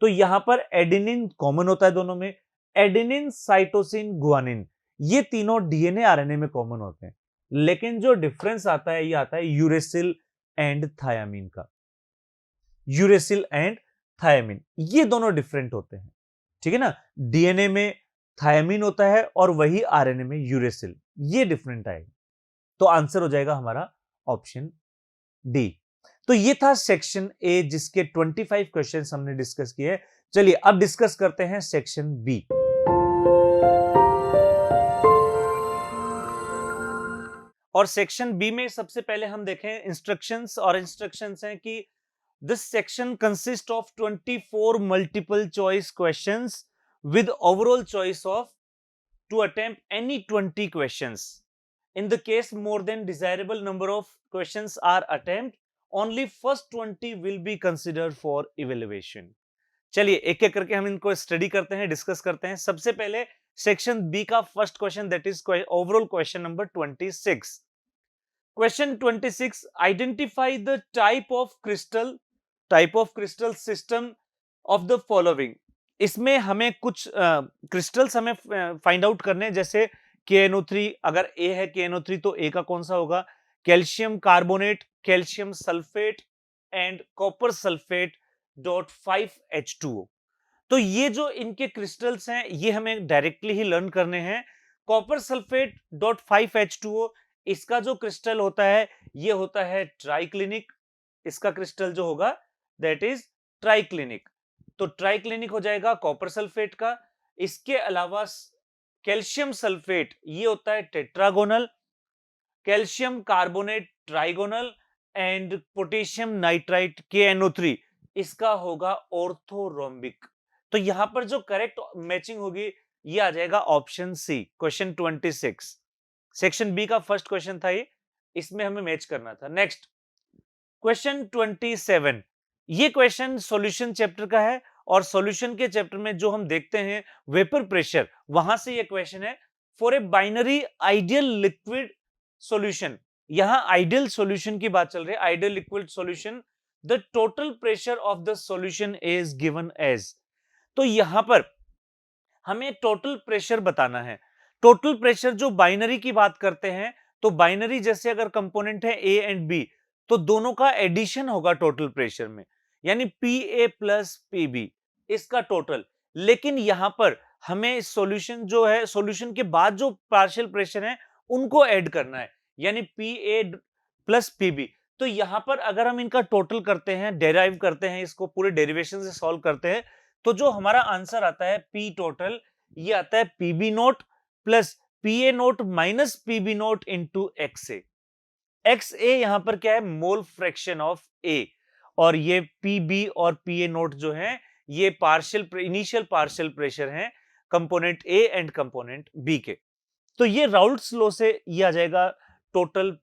तो यहां पर एडेनिन कॉमन होता है दोनों में, एडेनिन, साइटोसिन, गुआनिन, ये तीनों डीएनए आरएनए में कॉमन होते हैं। लेकिन जो डिफरेंस आता है ये आता है यूरेसिल एंड थायामीन का। यूरेसिल एंड थायामीन ये दोनों डिफरेंट होते हैं, ठीक है ना। डीएनए में थायामीन होता है और वही आरएनए में यूरेसिल, ये डिफरेंट आएगा। तो आंसर हो जाएगा हमारा ऑप्शन डी। तो ये था सेक्शन ए जिसके 25 क्वेश्चंस हमने डिस्कस किए। चलिए अब डिस्कस करते हैं सेक्शन बी। और सेक्शन बी में सबसे पहले हम देखें इंस्ट्रक्शंस, और इंस्ट्रक्शंस हैं कि this section consists of 24 multiple choice questions with overall choice of to attempt any 20 questions. In the case more than desirable number of questions are attempted, only first 20 will be considered for evaluation. चलिए एक एक करके हम इनको study करते हैं, discuss करते हैं। सबसे पहले सेक्शन बी का first question, that is overall question number 26। Question 26, identify the type of crystal system of the following. इसमें हमें कुछ क्रिस्टल्स हमें फाइंड आउट करने हैं, जैसे KNO3, अगर ए है KNO3 तो ए का कौन सा होगा, calcium carbonate, calcium sulphate and copper sulphate dot 5H2O। तो ये जो इनके क्रिस्टल्स हैं ये हमें डायरेक्टली ही लर्न करने हैं। कॉपर सल्फेट डॉट 5H2O, इसका जो क्रिस्टल होता है ये होता है ट्राइक्लिनिक। इसका क्रिस्टल जो होगा दैट इज ट्राइक्लिनिक। तो ट्राइक्लिनिक हो जाएगा कॉपर सल्फेट का। इसके अलावा कैल्शियम सल्फेट ये होता है tetragonal, calcium carbonate trigonal and potassium nitrite KNO3 इसका होगा ऑर्थोरोम्बिक। तो यहां पर जो करेक्ट मैचिंग होगी ये आ जाएगा option C, question 26। Section B का फर्स्ट क्वेश्चन था ये, इसमें हमें मैच करना था। नेक्स्ट क्वेश्चन 27, ये क्वेश्चन सॉल्यूशन चैप्टर का है, और सॉल्यूशन के चैप्टर में जो हम देखते हैं वेपर प्रेशर, वहां से ये क्वेश्चन है। For a binary ideal liquid solution, यहां आइडियल सॉल्यूशन की बात चल रही है, ideal liquid solution, the total pressure of the solution is given as. तो यहां पर हमें टोटल प्रेशर बताना है। टोटल प्रेशर जो बाइनरी की बात करते हैं, तो बाइनरी जैसे अगर कंपोनेंट है ए एंड बी, तो दोनों का एडिशन होगा टोटल प्रेशर में, यानी PA प्लस PB इसका टोटल। लेकिन यहां पर हमें सॉल्यूशन जो है, सॉल्यूशन के बाद जो पार्शियल प्रेशर है उनको ऐड करना है, यानी PA प्लस PB। तो यहां पर अगर हम इनका टोटल करते हैं, डेराइव करते हैं, इसको पूरे डेरिवेशन से सॉल्व करते हैं, तो जो हमारा आंसर आता है P टोटल, ये आता है PB note plus PA note minus PB note into XA। XA यहां पर क्या है, मोल फ्रैक्शन ऑफ A, और ये PB और PA नोट जो है ये इनिशियल पार्शियल प्रेशर है component A and component B के। तो ये राउल्ट्स लॉ से ये आ जाएगा total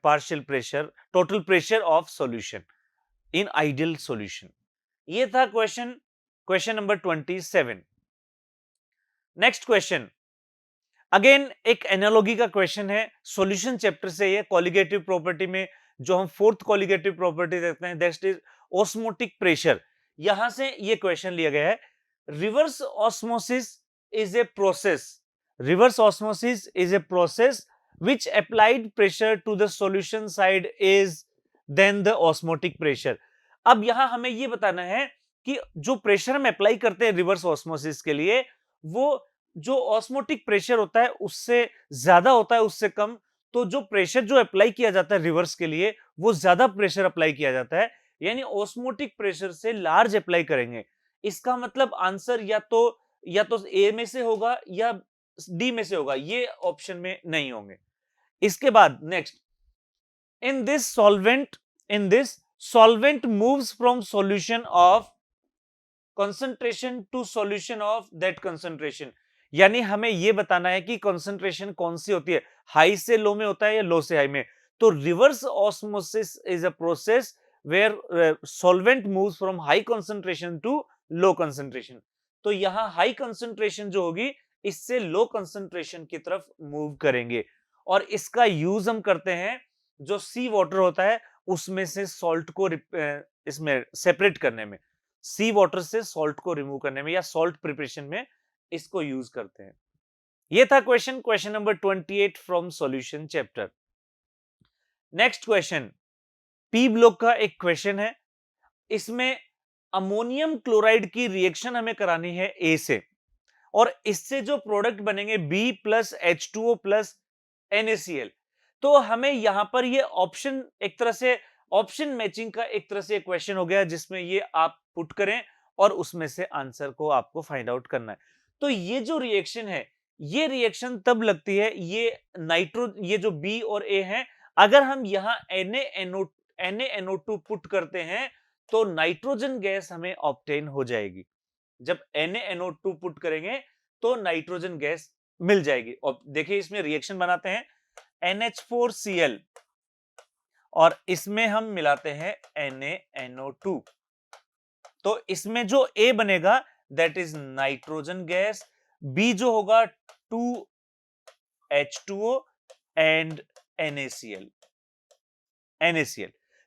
partial pressure, total pressure of solution in ideal solution. ये था question number 27। Next question again एक एनालॉजी का क्वेश्चन है, सॉल्यूशन चैप्टर से। ये कॉलिगेटिव प्रॉपर्टी में जो हम फोर्थ कॉलिगेटिव प्रॉपर्टी देखते हैं दैट इज ऑस्मोटिक प्रेशर, यहां से ये क्वेश्चन लिया गया है। Reverse osmosis is a process Reverse osmosis is a process which applied pressure to the solution side is then the osmotic pressure. अब यहां हमें ये बताना है कि जो प्रेशर हम अप्लाई करते हैं रिवर्स ऑस्मोसिस के लिए, वो जो ऑस्मोटिक प्रेशर होता है उससे ज्यादा होता है उससे कम। तो जो प्रेशर जो अप्लाई किया जाता है रिवर्स के लिए वो ज्यादा प्रेशर अप्लाई किया जाता है, यानी ऑस्मोटिक प्रेशर से लार्ज अप्लाई करेंगे। इसका मतलब आंसर या तो ए में से होगा या डी में से होगा, ये ऑप्शन में नहीं होंगे। इसके बाद next, in this solvent moves from solution of concentration to solution of that concentration. यानी हमें यह बताना है कि कंसंट्रेशन कौन सी होती है, हाई से लो में होता है या लो से हाई में। तो reverse osmosis is a process where solvent moves from high concentration to low concentration. तो यहां हाई कंसंट्रेशन जो होगी इससे लो कंसंट्रेशन की तरफ मूव करेंगे, और इसका यूज हम करते हैं जो सी वाटर होता है उसमें से सॉल्ट को इसमें सेपरेट करने में, सी वाटर से सॉल्ट को रिमूव करने में या सॉल्ट प्रिपरेशन में इसको यूज करते हैं। ये था question number 28 from solution chapter. Next question P block का एक क्वेश्चन है। इसमें अमोनियम क्लोराइड की रिएक्शन हमें करानी है ए से, और इससे जो प्रोडक्ट बनेंगे B plus H2O plus NaCl। तो हमें यहां पर ये ऑप्शन एक तरह से ऑप्शन मैचिंग का एक तरह से क्वेश्चन हो गया, जिसमें ये आप पुट करें और उसमें से आंसर को आपको फाइंड आउट करना है। तो ये जो रिएक्शन है ये रिएक्शन तब लगती है, ये जो बी और ए है, अगर हम यहां NaNO2 पुट करते हैं तो नाइट्रोजन गैस हमें ऑब्टेन हो जाएगी। जब NaNO2 पुट करेंगे तो नाइट्रोजन गैस मिल जाएगी। और देखिए इसमें रिएक्शन बनाते हैं NH4Cl और इसमें हम मिलाते हैं NaNO2। तो इसमें जो A बनेगा that is nitrogen gas, B जो होगा 2H2O एंड NaCl।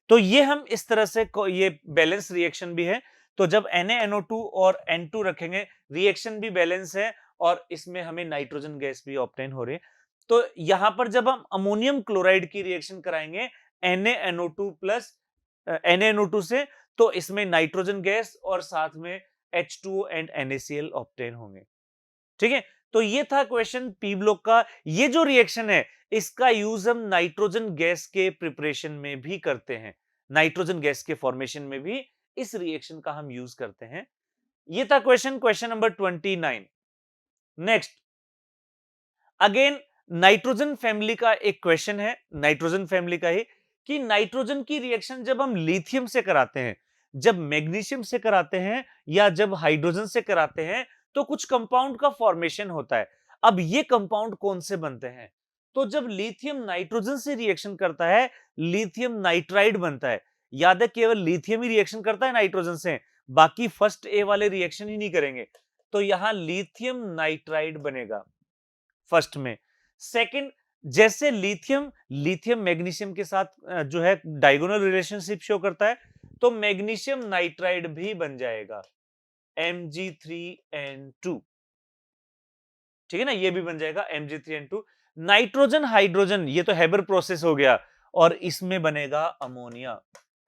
तो ये हम इस तरह से ये बैलेंस रिएक्शन भी है। तो जब NaNO2 और N2 रखेंगे रिएक्शन भी बैलेंस है और इसमें हमें नाइट्रोजन गैस भी ऑब्टेन हो रही है। तो यहां पर जब हम अमोनियम क्लोराइड की रिएक्शन कराएंगे NaNO2 से, तो इसमें नाइट्रोजन गैस और साथ में H2O एंड NaCl ऑब्टेन होंगे। ठीक है, तो ये था क्वेश्चन पी ब्लॉक का। ये जो रिएक्शन है इसका यूज हम नाइट्रोजन गैस के प्रिपरेशन में भी करते हैं, नाइट्रोजन गैस के फॉर्मेशन में भी इस रिएक्शन का हम यूज करते हैं। ये था question number 29। Next again nitrogen family का एक क्वेश्चन है, नाइट्रोजन फैमिली का ही, कि नाइट्रोजन की रिएक्शन जब हम लिथियम से कराते हैं, जब मैग्नीशियम से कराते हैं या जब हाइड्रोजन से कराते हैं तो कुछ कंपाउंड का फॉर्मेशन होता है। अब ये कंपाउंड कौन से बनते हैं? तो जब लिथियम नाइट्रोजन से रिएक्शन करता है लिथियम नाइट्राइड बनता है। याद है केवल लिथियम ही रिएक्शन करता है नाइट्रोजन से, बाकी फर्स्ट ए वाले रिएक्शन ही नहीं करेंगे। तो यहां लिथियम नाइट्राइड बनेगा फर्स्ट में। सेकंड, जैसे लिथियम मैग्नीशियम के साथ जो है डायगोनल रिलेशनशिप शो करता है, तो मैग्नीशियम नाइट्राइड भी बन जाएगा Mg3N2। ठीक है ना, ये भी बन जाएगा Mg3N2। नाइट्रोजन हाइड्रोजन ये तो हेबर प्रोसेस हो गया, और इसमें बनेगा ammonia,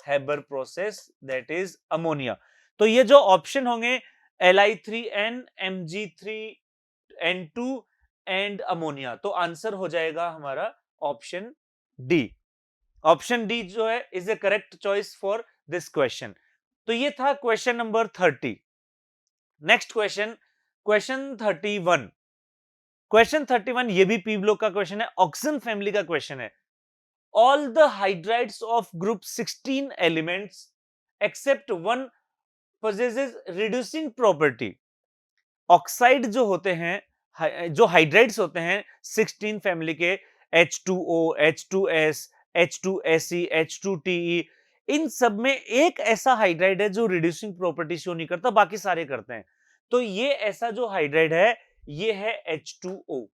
Haber process that is ammonia. तो ये जो ऑप्शन होंगे Li3N, Mg3N2 एंड अमोनिया, तो आंसर हो जाएगा हमारा ऑप्शन डी। ऑप्शन डी जो है is the correct choice for this question. तो ये था question number 30। Next question 31। Question 31 ये भी पी ब्लॉक का क्वेश्चन है, ऑक्सीजन फैमिली का क्वेश्चन है। All the hydrides of group 16 elements except one possesses reducing property। Oxide जो होते हैं, जो हाइड्राइड्स होते हैं 16 फैमिली के, H2O, H2S, H2Se, H2Te, इन सब में एक ऐसा हाइड्राइड है जो रिड्यूसिंग प्रॉपर्टी शो नहीं करता, बाकी सारे करते हैं। तो ये ऐसा जो हाइड्राइड है ये है H2O।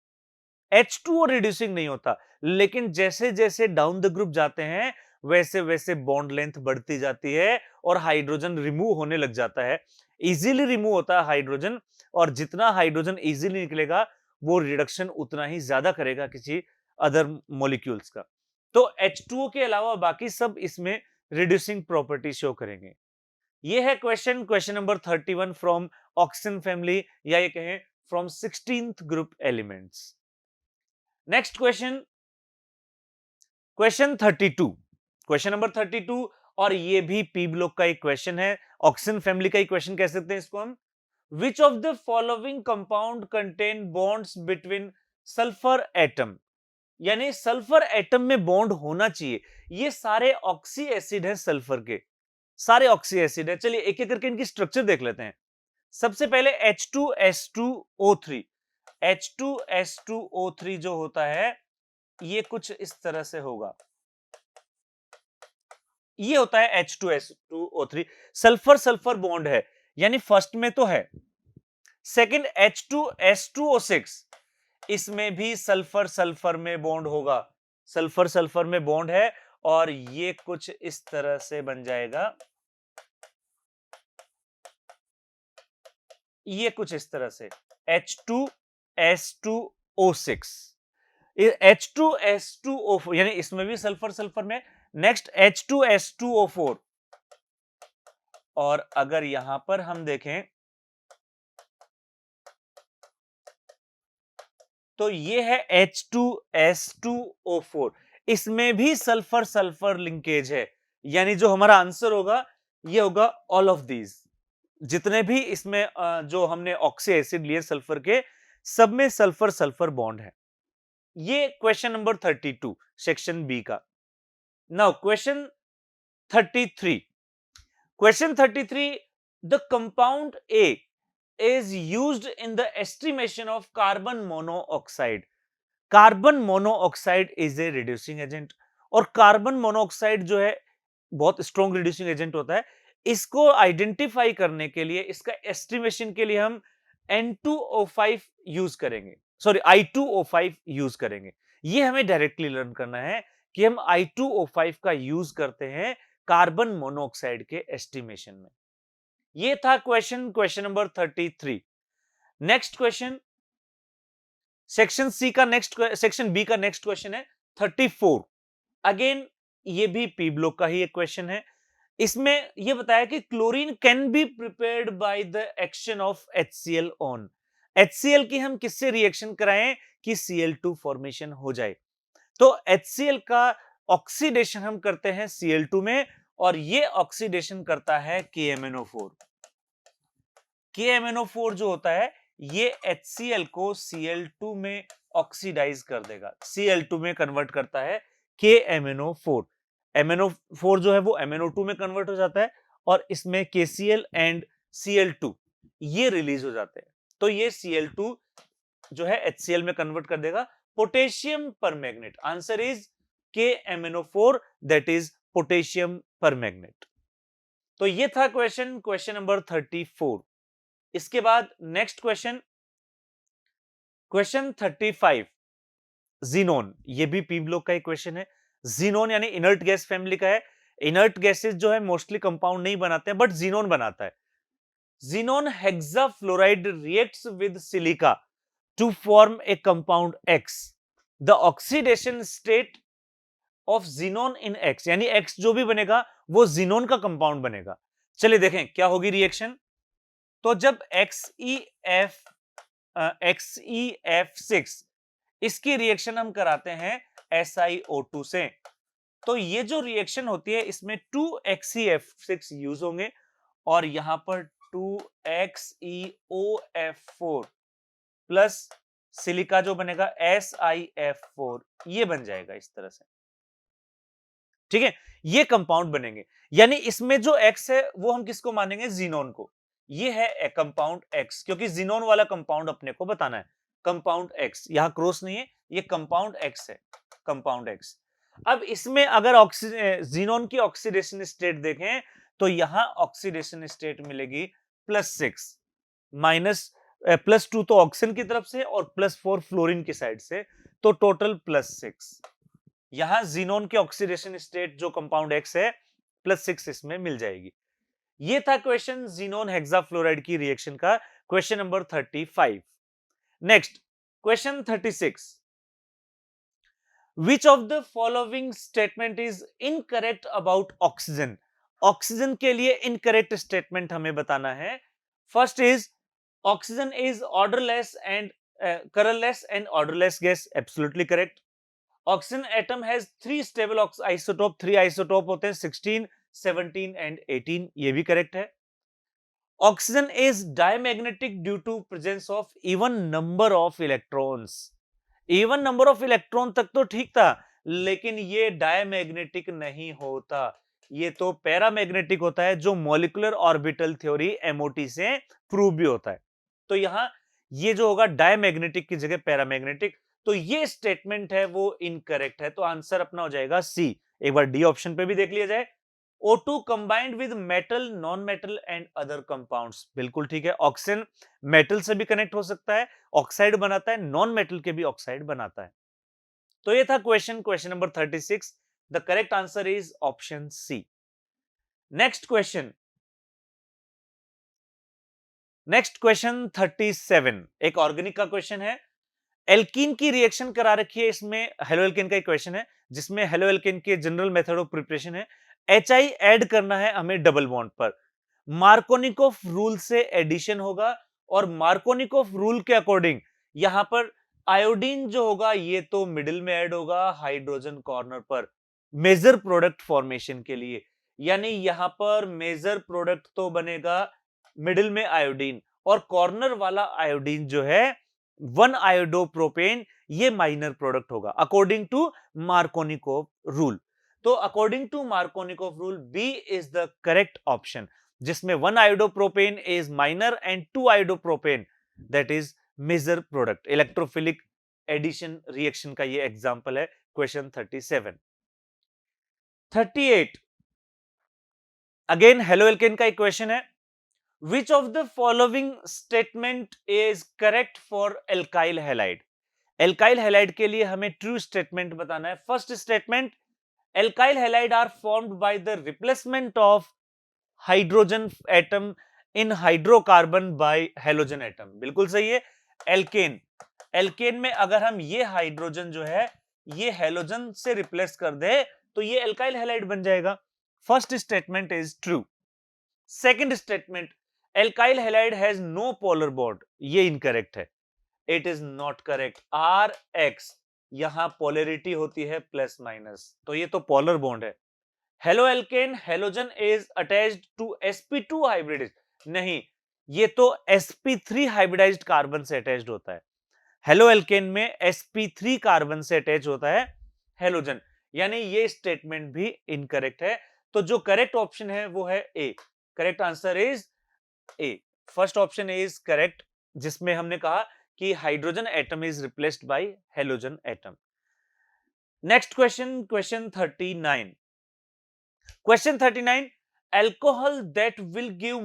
H2O रिड्यूसिंग नहीं होता, लेकिन जैसे जैसे डाउन द ग्रुप जाते हैं वैसे वैसे बॉन्ड लेंथ बढ़ती जाती है और हाइड्रोजन रिमूव होने लग जाता है। इजीली रिमूव होता है हाइड्रोजन, और जितना हाइड्रोजन इजीली निकलेगा वो रिडक्शन उतना ही ज्यादा करेगा किसी अदर मॉलिक्यूल्स का। तो H2O के अलावा बाकी सब इसमें रिड्यूसिंग प्रॉपर्टी शो करेंगे। ये है question number 31 from oxygen family, या ये कहें from 16th group elements. Next question 32, question number 32, और ये भी पी ब्लॉक का एक क्वेश्चन है, ऑक्सीजन फैमिली का एक क्वेश्चन कह सकते हैं इसको हम। विच of the following compound contain bonds between sulphur atom, यानी सल्फर एटम में बॉन्ड होना चाहिए। ये सारे ऑक्सी एसिड है, सल्फर के सारे ऑक्सी एसिड है। चलिए एक एक करके इनकी स्ट्रक्चर देख लेते हैं। सबसे पहले H2S2O3, H2S2O3 जो होता है ये कुछ इस तरह से होगा, ये होता है H2S2O3, सल्फर सल्फर बॉन्ड है, यानी फर्स्ट में तो है। सेकंड H2S2O6, इसमें भी सल्फर सल्फर में बॉन्ड होगा, सल्फर सल्फर में बॉन्ड है, और ये कुछ इस तरह से बन जाएगा, ये कुछ इस तरह से H2S2O6, H2S2O4, यानी इसमें भी सल्फर सल्फर में। नेक्स्ट H2S2O4, और अगर यहां पर हम देखें तो ये है H2S2O4, इसमें भी सल्फर सल्फर लिंकेज है, यानी जो हमारा आंसर होगा ये होगा ऑल ऑफ दीज। जितने भी इसमें जो हमने ऑक्सी एसिड लिए सल्फर के, सब में सल्फर सल्फर बॉन्ड है। ये क्वेश्चन नंबर 32 सेक्शन बी का। Now question 33, question 33, the compound A is used in the estimation of carbon monoxide. Carbon monoxide is a reducing agent, और कार्बन मोनोऑक्साइड जो है बहुत स्ट्रॉन्ग रिड्यूसिंग एजेंट होता है। इसको आइडेंटिफाई करने के लिए, इसका एस्टिमेशन के लिए हम N2O5 यूज करेंगे, सॉरी I2O5 यूज करेंगे। ये हमें डायरेक्टली लर्न करना है कि हम I2O5 का यूज करते हैं कार्बन मोनोऑक्साइड के एस्टिमेशन में। ये था question number 33। Next question, section C का नेक्स्ट, सेक्शन बी का नेक्स्ट क्वेश्चन है 34। अगेन ये भी पी ब्लॉक का ही एक क्वेश्चन है। इसमें यह बताया कि chlorine can be prepared by the action of HCl on. HCl की हम किससे रिएक्शन कराएं कि Cl2 फॉर्मेशन हो जाए। तो HCl का ऑक्सीडेशन हम करते हैं Cl2 में, और ये ऑक्सीडेशन करता है KMnO4। KMnO4 जो होता है ये HCl को Cl2 में ऑक्सीडाइज कर देगा, Cl2 में कन्वर्ट करता है KMnO4। MnO4 जो है वो MnO2 में कन्वर्ट हो जाता है, और इसमें KCl एंड Cl2 ये रिलीज हो जाते हैं। तो ये Cl2 जो है HCl में कन्वर्ट कर देगा potassium permanganate. Answer is KMnO4, that is potassium permanganate. तो ये था क्वेश्चन नंबर 34। इसके बाद नेक्स्ट क्वेश्चन 35, जीनोन। ये भी पी ब्लॉक का एक क्वेश्चन है। जीनोन यानी इनर्ट गैस फैमिली का है। इनर्ट गैसेस जो है मोस्टली कंपाउंड नहीं बनाते हैं, बट जीनोन बनाता है। Xenon hexafluoride reacts with silica to form a compound X। The oxidation state of xenon in X, यानी X जो भी बनेगा वो जीनोन का कंपाउंड बनेगा। चलिए देखें क्या होगी रिएक्शन। तो जब XeF6 इसकी रिएक्शन हम कराते हैं SiO2 से, तो ये जो रिएक्शन होती है इसमें 2XeF6 यूज होंगे, और यहां पर 2XeOF4 प्लस सिलिका जो बनेगा SiF4, ये बन जाएगा इस तरह से। ठीक है, ये कंपाउंड बनेंगे, यानी इसमें जो X है वो हम किसको मानेंगे, जीनोन को। ये है कंपाउंड X, क्योंकि जीनोन वाला कंपाउंड अपने को बताना है। कंपाउंड X यहां क्रॉस नहीं है, ये कंपाउंड X है, कंपाउंड X। अब इसमें अगर जीनोन की ऑक्सीडेशन स्टेट देखें तो यहां ऑक्सीडेशन स्टेट मिलेगी +6, +2 तो ऑक्सीजन की तरफ से और +4 फ्लोरीन की साइड से, तो टोटल +6। यहां जीनोन के ऑक्सीडेशन स्टेट जो कंपाउंड X है +6 इसमें मिल जाएगी। ये था क्वेश्चन जीनोन हेक्साफ्लोराइड की रिएक्शन का, question number 35। Next question 36, which of the following statement is incorrect about oxygen? Oxygen के लिए इनकरेक्ट स्टेटमेंट हमें बताना है. First is oxygen is odourless and colourless and odourless gas. Absolutely correct. Oxygen atom has 3 stable isotope. 3 isotope होते हैं, 16, 17 and 18. ये भी correct है. Oxygen is diamagnetic due to presence of even number of electrons. Even number of electron तक तो ठीक था, लेकिन ये डायमैग्नेटिक नहीं होता. ये तो पैरामैग्नेटिक होता है, जो मॉलिक्यूलर ऑर्बिटल थ्योरी एमओटी से प्रूव भी होता है. तो यहां ये जो होगा डायमैग्नेटिक की जगह पैरामैग्नेटिक. तो ये स्टेटमेंट है वो इनकरेक्ट है. तो आंसर अपना हो जाएगा सी. एक बार डी ऑप्शन पे भी देख लिया जाए. O2 combined with metal, non-metal and other compounds. बिल्कुल ठीक है. ऑक्सीजन मेटल से भी कनेक्ट हो सकता है, ऑक्साइड बनाता है, नॉन मेटल के भी ऑक्साइड बनाता है. तो ये था question number 36. The correct answer is option C. Next question 37. एक ऑर्गेनिक का क्वेश्चन है. एल्कीन की रिएक्शन करा रखी है. इसमें हेलो एल्केन का एक क्वेश्चन है, जिसमें हेलो एल्केन के जनरल मेथड ऑफ प्रिपरेशन है. HI ऐड करना है हमें डबल बॉन्ड पर. मार्कोनिकोफ रूल से एडिशन होगा, और मार्कोनिकोफ रूल के अकॉर्डिंग यहां पर आयोडीन जो होगा ये तो मिडिल में ऐड होगा हाइड्रोजन कॉर्नर पर, मेजर प्रोडक्ट फॉर्मेशन के लिए. यानी यहां पर मेजर प्रोडक्ट तो बनेगा मिडिल में आयोडीन, और कॉर्नर वाला आयोडीन जो है 1 आयोडोप्रोपेन, ये माइनर प्रोडक्ट होगा अकॉर्डिंग टू मार्कोनिकोफ रूल. तो according to Markovnikov rule B is the correct option, जिसमें 1 iodopropane is minor and 2 iodopropane that is major product. Electrophilic addition reaction का ये एग्जांपल है. क्वेश्चन 37. 38 अगेन हेलो एल्केन का एक question है. Which of the following statement is correct for alkyl halide? Alkyl halide के लिए हमें true statement बताना है. First statement, alkyl halide are formed by the replacement of hydrogen atom in hydrocarbon by halogen atom. बिल्कुल सही है. Alkene, alkene में अगर हम ये हाइड्रोजन जो है ये हेलोजन से रिप्लेस कर दे तो ये एल्काइल हैलाइड बन जाएगा. First statement is true. Second statement, alkyl halide has no polar bond, ये इनकरेक्ट है. It is not correct. RX यहां पोलैरिटी होती है प्लस माइनस, तो ये तो पोलर बॉन्ड है. Haloalkane halogen is attached to sp2 hybrid, नहीं, ये तो sp3 हाइब्रिडाइज्ड कार्बन से अटैच्ड होता है. हेलो एल्केन में sp3 कार्बन से अटैच होता है हेलोजन, यानी ये स्टेटमेंट भी इनकरेक्ट है. तो जो करेक्ट ऑप्शन है वो है A. Correct answer is A. First option is correct, जिसमें हमने कहा कि hydrogen atom is replaced by halogen atom. Next question 39. Question 39, alcohol that will give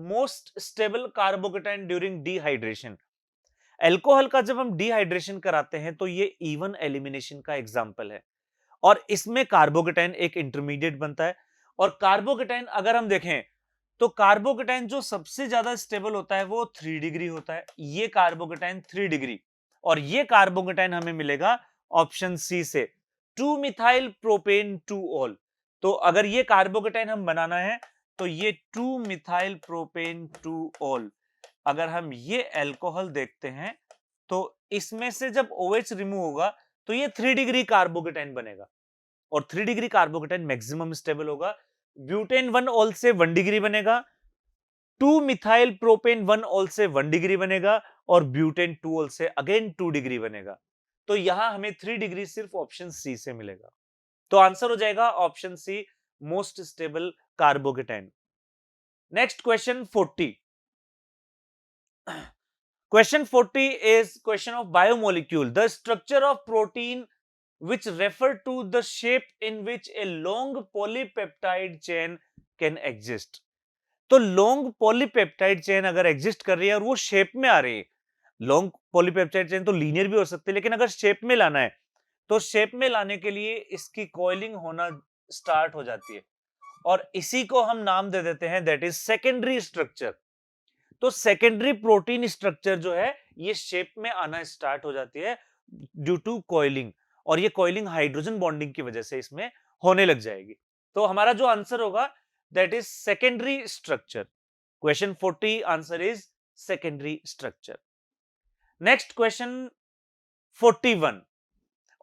most stable carbocation during dehydration. Alcohol का जब हम डिहाइड्रेशन कराते हैं तो ये इवन एलिमिनेशन का एग्जांपल है, और इसमें कार्बोकेटाइन एक इंटरमीडिएट बनता है. और कार्बोकेटाइन अगर हम देखें तो कार्बोकेटाइन जो सबसे ज्यादा स्टेबल होता है वो 3 डिग्री होता है. ये कार्बोकेटाइन 3 डिग्री, और ये कार्बोकेटाइन हमें मिलेगा ऑप्शन सी से 2 मिथाइल प्रोपेन 2 ऑल. तो अगर ये कार्बोकेटाइन हम बनाना है तो ये 2 मिथाइल प्रोपेन 2 ऑल. अगर हम ये अल्कोहल देखते हैं तो इसमें से जब OH रिमूव होगा तो ये 3 डिग्री कार्बोकेटाइन बनेगा, और 3 डिग्री कार्बोकेटाइन मैक्सिमम स्टेबल होगा. ब्यूटेन 1 ऑल से 1 डिग्री बनेगा, 2 मिथाइल प्रोपेन 1 ऑल से 1 डिग्री बनेगा, और ब्यूटेन 2 ऑल से अगेन 2 डिग्री बनेगा. तो यहां हमें 3 डिग्री सिर्फ ऑप्शन सी से मिलेगा. तो आंसर हो जाएगा option C, most stable carbocation. Next question 40. Question 40 is question of biomolecule. The structure of protein which refer to the shape in which a long polypeptide chain can exist. तो long polypeptide chain अगर exist कर रही है और वो shape में आ रही है, लॉन्ग पॉलीपेप्टाइड चेन तो लीनियर भी हो सकती है, लेकिन अगर शेप में लाना है तो शेप में लाने के लिए इसकी कॉइलिंग होना स्टार्ट हो जाती है, और इसी को हम नाम दे देते हैं दैट इज सेकेंडरी स्ट्रक्चर. तो सेकेंडरी प्रोटीन स्ट्रक्चर जो है ये शेप में आना स्टार्ट हो जाती है ड्यू टू कॉइलिंग, और ये कॉइलिंग हाइड्रोजन बॉन्डिंग की वजह से इसमें होने लग जाएगी। तो हमारा जो आंसर होगा that is secondary structure. Question 40 answer is secondary structure. Next question 41,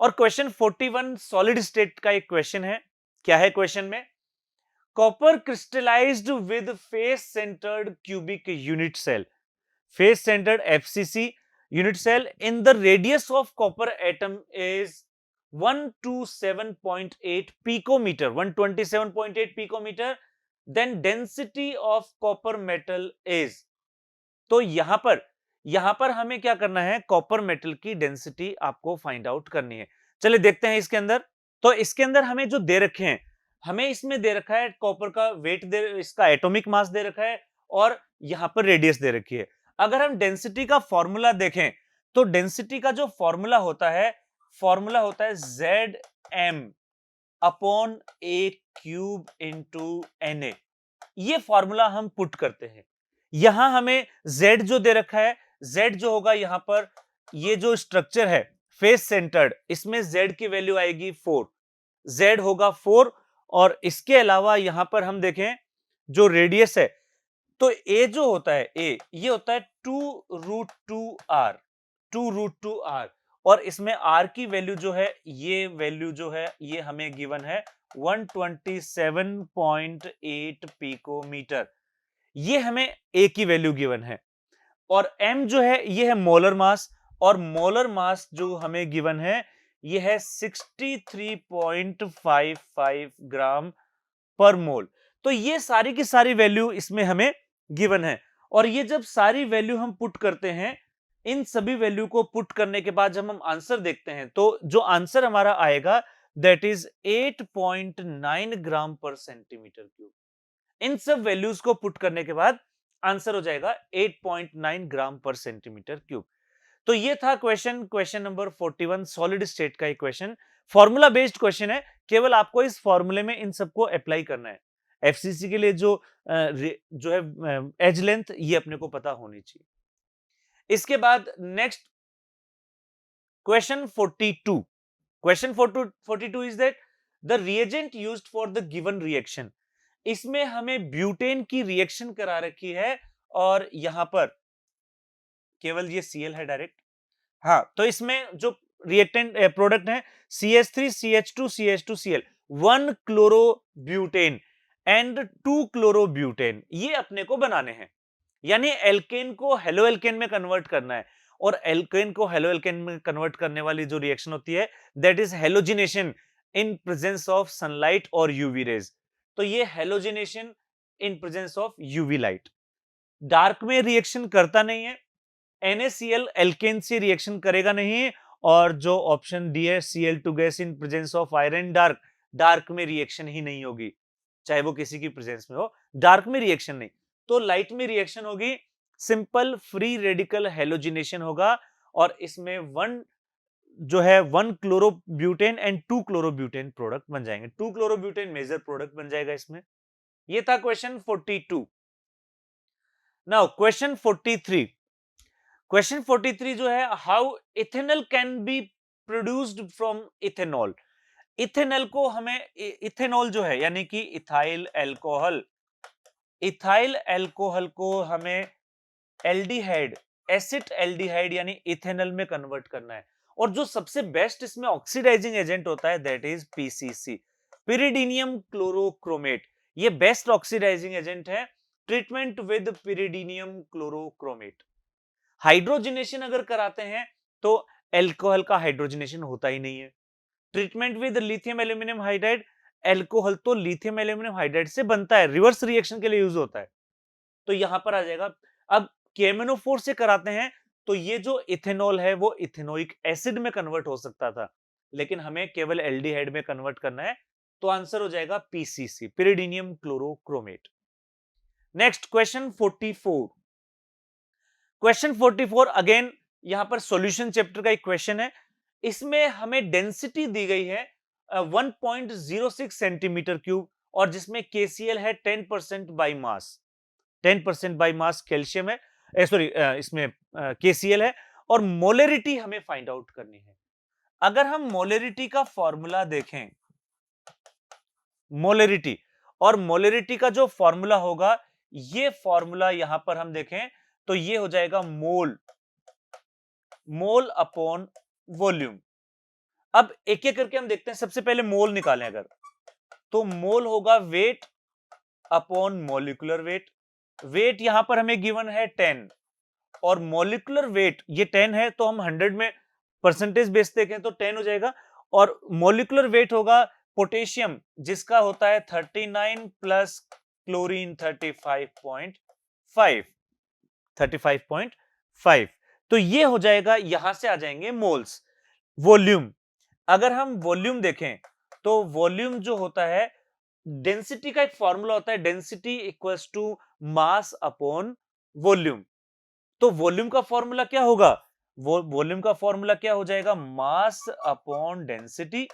और क्वेश्चन 41 सॉलिड स्टेट का एक क्वेश्चन है। क्या है क्वेश्चन में? Copper crystallised with face centred cubic unit cell, face centred FCC unit cell in the radius of copper atom is 127.8 picometer, 127.8 picometer, then density of copper metal is। तो यहां पर हमें क्या करना है, कॉपर मेटल की density आपको find out करनी है। चलिए देखते हैं इसके अंदर। तो इसके अंदर हमें जो दे रखे हैं, हमें इसमें दे रखा है कॉपर का वेट इसका एटॉमिक मास दे रखा है, और यहां पर रेडियस दे रखी है। अगर हम डेंसिटी का फॉर्मूला देखें तो डेंसिटी का जो फॉर्मूला होता है Z M upon a cube into N A. ये फॉर्मूला हम पुट करते हैं। यहां हमें z जो दे रखा है, z जो होगा यहां पर, ये जो स्ट्रक्चर है फेस सेंटर्ड, इसमें z की वैल्यू आएगी 4, z होगा 4। और इसके अलावा यहां पर हम देखें जो रेडियस है, तो a जो होता है a, ये होता है 2√2r, 2√2r, और इसमें r की वैल्यू जो है, ये वैल्यू जो है ये हमें गिवन है 127.8 पिकोमीटर, ये हमें a की वैल्यू गिवन है। और m जो है ये है मोलर मास, और मोलर मास जो हमें गिवन है ये है 63.55 ग्राम पर मोल। तो ये सारी की सारी वैल्यू इसमें हमें गिवन है, और ये जब सारी वैल्यू हम पुट करते हैं, इन सभी वैल्यू को पुट करने के बाद जब हम आंसर देखते हैं, तो जो आंसर हमारा आएगा दैट इज 8.9 ग्राम पर सेंटीमीटर क्यूब। इन सब वैल्यूज को पुट करने के बाद आंसर हो जाएगा 8.9 ग्राम पर सेंटीमीटर क्यूब। तो ये था क्वेश्चन नंबर 41 सॉलिड स्टेट का एक क्वेश्चन, फॉर्मूला बेस्ड क्वेश्चन है। केवल आपको इस फॉर्मूले में इन सबको अप्लाई करना है। एफसीसी के लिए जो है एज लेंथ, ये अपने को पता होनी चाहिए। इसके बाद next question 42, question 42 is that the reagent used for the given reaction. इसमें हमें ब्यूटेन की रिएक्शन करा रखी है, और यहां पर केवल ये Cl है डायरेक्ट। हाँ, तो इसमें जो रिएक्टेंट प्रोडक्ट है CH3 CH2 CH2 Cl, 1 chlorobutane and 2 chlorobutane, ये अपने को बनाने हैं। यानी एल्केन को हेलो एल्केन में कन्वर्ट करना है, और एल्केन को हेलो एल्केन में कन्वर्ट करने वाली जो रिएक्शन होती है that is halogenation in presence of sunlight और यूवी रेज। तो ये halogenation in presence of UV light, dark में रिएक्शन करता नहीं है। NaCl एल्केन से रिएक्शन करेगा नहीं, और जो ऑप्शन डी है Cl2 gas in presence of iron dark, dark में रिएक्शन ही नहीं होगी, चाहे वो किसी की प्रेजेंस में हो, डार्क में रिएक्शन नहीं। तो लाइट में रिएक्शन होगी, सिंपल फ्री रेडिकल हेलोजिनेशन होगा, और इसमें वन जो है 1 क्लोरोब्यूटेन एंड 2 क्लोरोब्यूटेन प्रोडक्ट बन जाएंगे। 2 क्लोरोब्यूटेन मेजर प्रोडक्ट बन जाएगा इसमें। ये था क्वेश्चन 42। नाउ क्वेश्चन 43, क्वेश्चन 43 जो है how ethanol can be produced from ethanol. Ethanol को हमें, इथेनॉल जो है यानी कि इथाइल अल्कोहल, इथाइल अल्कोहल को हमें एल्डिहाइड, एसिड एल्डिहाइड यानी इथेनॉल में कन्वर्ट करना है। और जो सबसे बेस्ट इसमें ऑक्सीडाइजिंग एजेंट होता है that is PCC, pyridinium chlorochromate. ये बेस्ट ऑक्सीडाइजिंग एजेंट है। Treatment with pyridinium chlorochromate. Hydrogenation अगर कराते हैं तो एल्कोहल का हाइड्रोजनेशन होता ही नहीं है। Treatment with lithium aluminium hydride, alcohol तो लिथियम एल्यूमिनियम हाइड्राइड से बनता है, रिवर्स रिएक्शन के लिए यूज होता है, तो यहां पर आ जाएगा। अब KMnO4 से कराते हैं तो ये जो इथेनॉल है वो इथेनोइक एसिड में कन्वर्ट हो सकता था, लेकिन हमें केवल एल्डिहाइड में कन्वर्ट करना है, तो आंसर हो जाएगा PCC, pyridinium chlorochromate. Next question 44, question 44 again यहां पर सॉल्यूशन चैप्टर का एक क्वेश्चन है। इसमें हमें डेंसिटी दी गई है 1.06 सेंटीमीटर क्यूब, और जिसमें KCl है 10% by mass, 10% by mass calcium है, सॉरी इसमें KCl है, और मोलेरिटी हमें फाइंड आउट करनी है। अगर हम मोलेरिटी का फॉर्मूला देखें, मोलेरिटी, और मोलेरिटी का जो फॉर्मूला होगा, ये फॉर्मूला यहां पर हम देखें तो ये हो जाएगा मोल अपॉन वॉल्यूम। अब एक एक करके हम देखते हैं। सबसे पहले मोल निकालें अगर, तो मोल होगा weight upon molecular weight. Weight यहां पर हमें गिवन है 10, और मॉलिक्यूलर वेट ये 10 है, तो हम 100 में परसेंटेज बेस देखें तो 10 हो जाएगा। और मॉलिक्यूलर वेट होगा पोटेशियम, जिसका होता है 39 प्लस क्लोरीन 35.5। तो ये हो जाएगा, यहां से आ जाएंगे मोल्स। वॉल्यूम, अगर हम वॉल्यूम देखें तो वॉल्यूम जो होता है, डेंसिटी का एक फॉर्मूला होता है, density equals to mass upon volume. तो वॉल्यूम का फॉर्मूला क्या होगा? वो वॉल्यूम का फॉर्मूला क्या हो जाएगा? Mass upon density.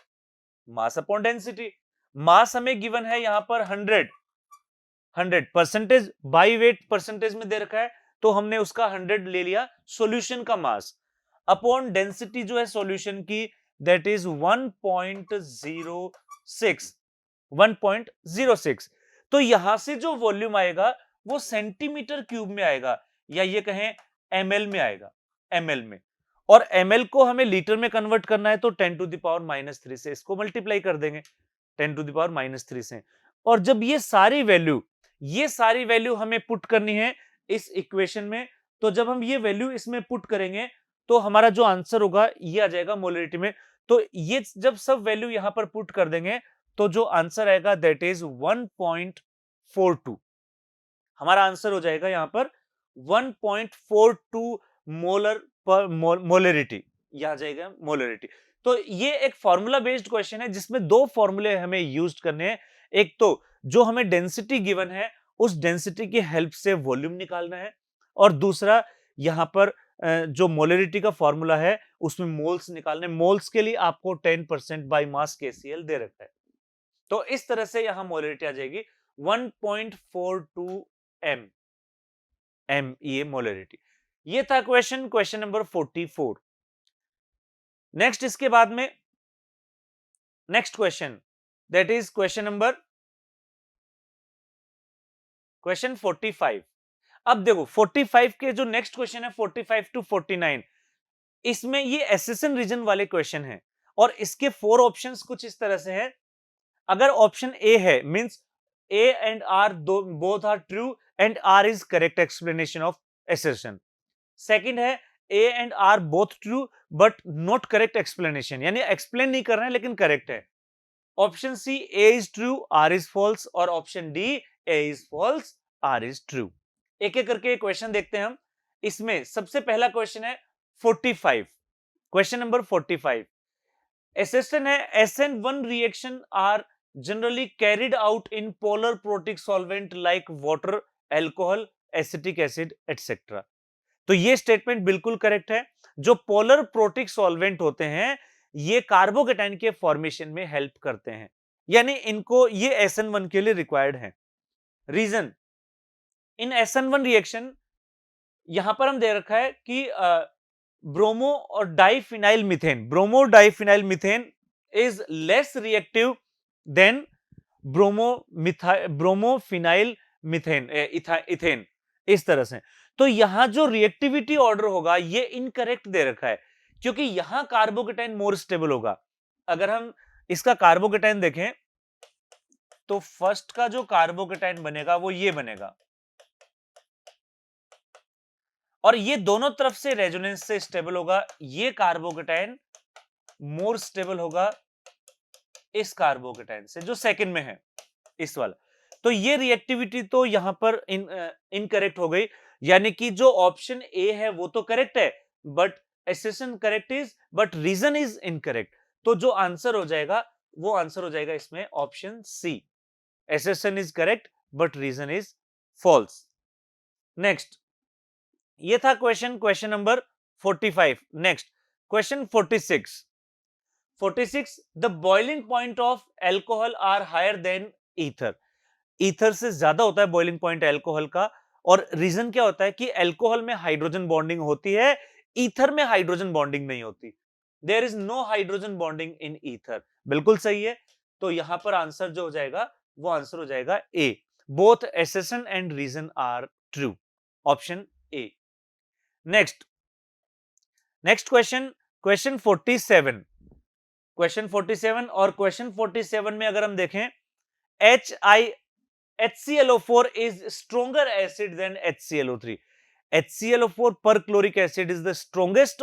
Mass upon density, mass हमें गिवन है यहां पर 100 परसेंटेज बाई वेट परसेंटेज में दे रखा है, तो हमने उसका 100 ले लिया सॉल्यूशन का मास, अपॉन डेंसिटी जो है सॉल्यूशन की, दैट इज 1.06। तो यहां से जो वॉल्यूम आएगा वो सेंटीमीटर क्यूब में आएगा, या ये कहें एमएल में आएगा, एमएल में। और एमएल को हमें लीटर में कन्वर्ट करना है, तो 10⁻³ से इसको मल्टीप्लाई कर देंगे 10⁻³ से। और जब ये सारी वैल्यू हमें पुट करनी है इस इक्वेशन में, तो जब हम ये वैल्यू इसमें पुट करेंगे तो हमारा जो आंसर होगा ये आ जाएगा मोलरिटी में। तो ये जब सब वैल्यू यहां पर पुट कर देंगे तो जो आंसर आएगा दैट इज 1.42। हमारा आंसर हो जाएगा यहां पर 1.42 मोलर पर मोलरिटी, यहां जाएगा मोलरिटी। तो ये एक फॉर्मूला बेस्ड क्वेश्चन है जिसमें दो फॉर्मूले हमें यूज करने हैं। एक तो जो हमें डेंसिटी गिवन है उस डेंसिटी की हेल्प से वॉल्यूम निकालना है, और दूसरा यहां पर जो मोलरिटी का फॉर्मूला है उसमें मोल्स निकालने। मोल्स के लिए आपको 10% बाय मास KCl दे रखा है। तो इस तरह से यहां मोलरिटी आ जाएगी 1.42 एम, ये मोलरिटी। ये था क्वेश्चन नंबर 44। नेक्स्ट इसके बाद में next question, that is question 45। अब देखो 45 के जो नेक्स्ट क्वेश्चन है 45 टू 49, इसमें ये एसेशन रीजन वाले क्वेश्चन है, और इसके 4 ऑप्शंस कुछ इस तरह से हैं। अगर ऑप्शन ए है, means A and R both are true and R is correct explanation of assertion. Second है A and R both true but not correct explanation, यानी एक्सप्लेन नहीं कर रहे हैं लेकिन करेक्ट है। Option C A is true R is false, और option D A is false R is true. एक एक करके क्वेश्चन देखते हैं हम। इसमें सबसे पहला क्वेश्चन है 45, क्वेश्चन नंबर 45। एसेशन है SN1 reaction are generally carried out in polar protic solvent like water, alcohol, acetic acid etcetera. तो ये स्टेटमेंट बिल्कुल करेक्ट है। जो पोलर प्रोटिक सॉल्वेंट होते हैं ये कार्बोकेटाइन के फॉर्मेशन में हेल्प करते हैं, यानी इनको ये SN1 के लिए रिक्वायर्ड है। रीजन, इन SN1 रिएक्शन यहां पर हम दे रखा है कि ब्रोमो और diphenyl methane, bromo diphenyl methane is less reactive than bromophenyl methane ethane, इस तरह से। तो यहां जो रिएक्टिविटी ऑर्डर होगा ये इनकरेक्ट दे रखा है, क्योंकि यहां कार्बोकेटाइन मोर स्टेबल होगा। अगर हम इसका कार्बोकेटाइन देखें तो फर्स्ट का जो कार्बोकेटाइन बनेगा वो ये बनेगा, और ये दोनों तरफ से रेजोनेंस से स्टेबल होगा। ये कार्बोकेटाइन मोर स्टेबल होगा इस कार्बोकेटाइन से जो सेकंड में है, इस वाला। तो ये रिएक्टिविटी तो यहां पर इनकरेक्ट हो गई, यानी कि जो ऑप्शन ए है वो तो करेक्ट है but assertion correct is, but reason is incorrect. तो जो आंसर हो जाएगा वो आंसर हो जाएगा इसमें option C, assertion is correct but reason is false. Next, ये था question number 45। Next question 46। The boiling point of alcohol are higher than ether. Ether से ज्यादा होता है बॉइलिंग पॉइंट एल्कोहल का, और रीजन क्या होता है कि अल्कोहल में हाइड्रोजन बॉन्डिंग होती है, ईथर में हाइड्रोजन बॉन्डिंग नहीं होती। There is no hydrogen bonding in ether. बिल्कुल सही है। तो यहां पर आंसर जो हो जाएगा वो आंसर हो जाएगा A. Both assertion and reason are true. Option A. Next next question, question 47। Question 47 और क्वेश्चन 47 में अगर हम देखें, HClO4 is stronger acid than HClO3. HClO4 per chloric acid is the strongest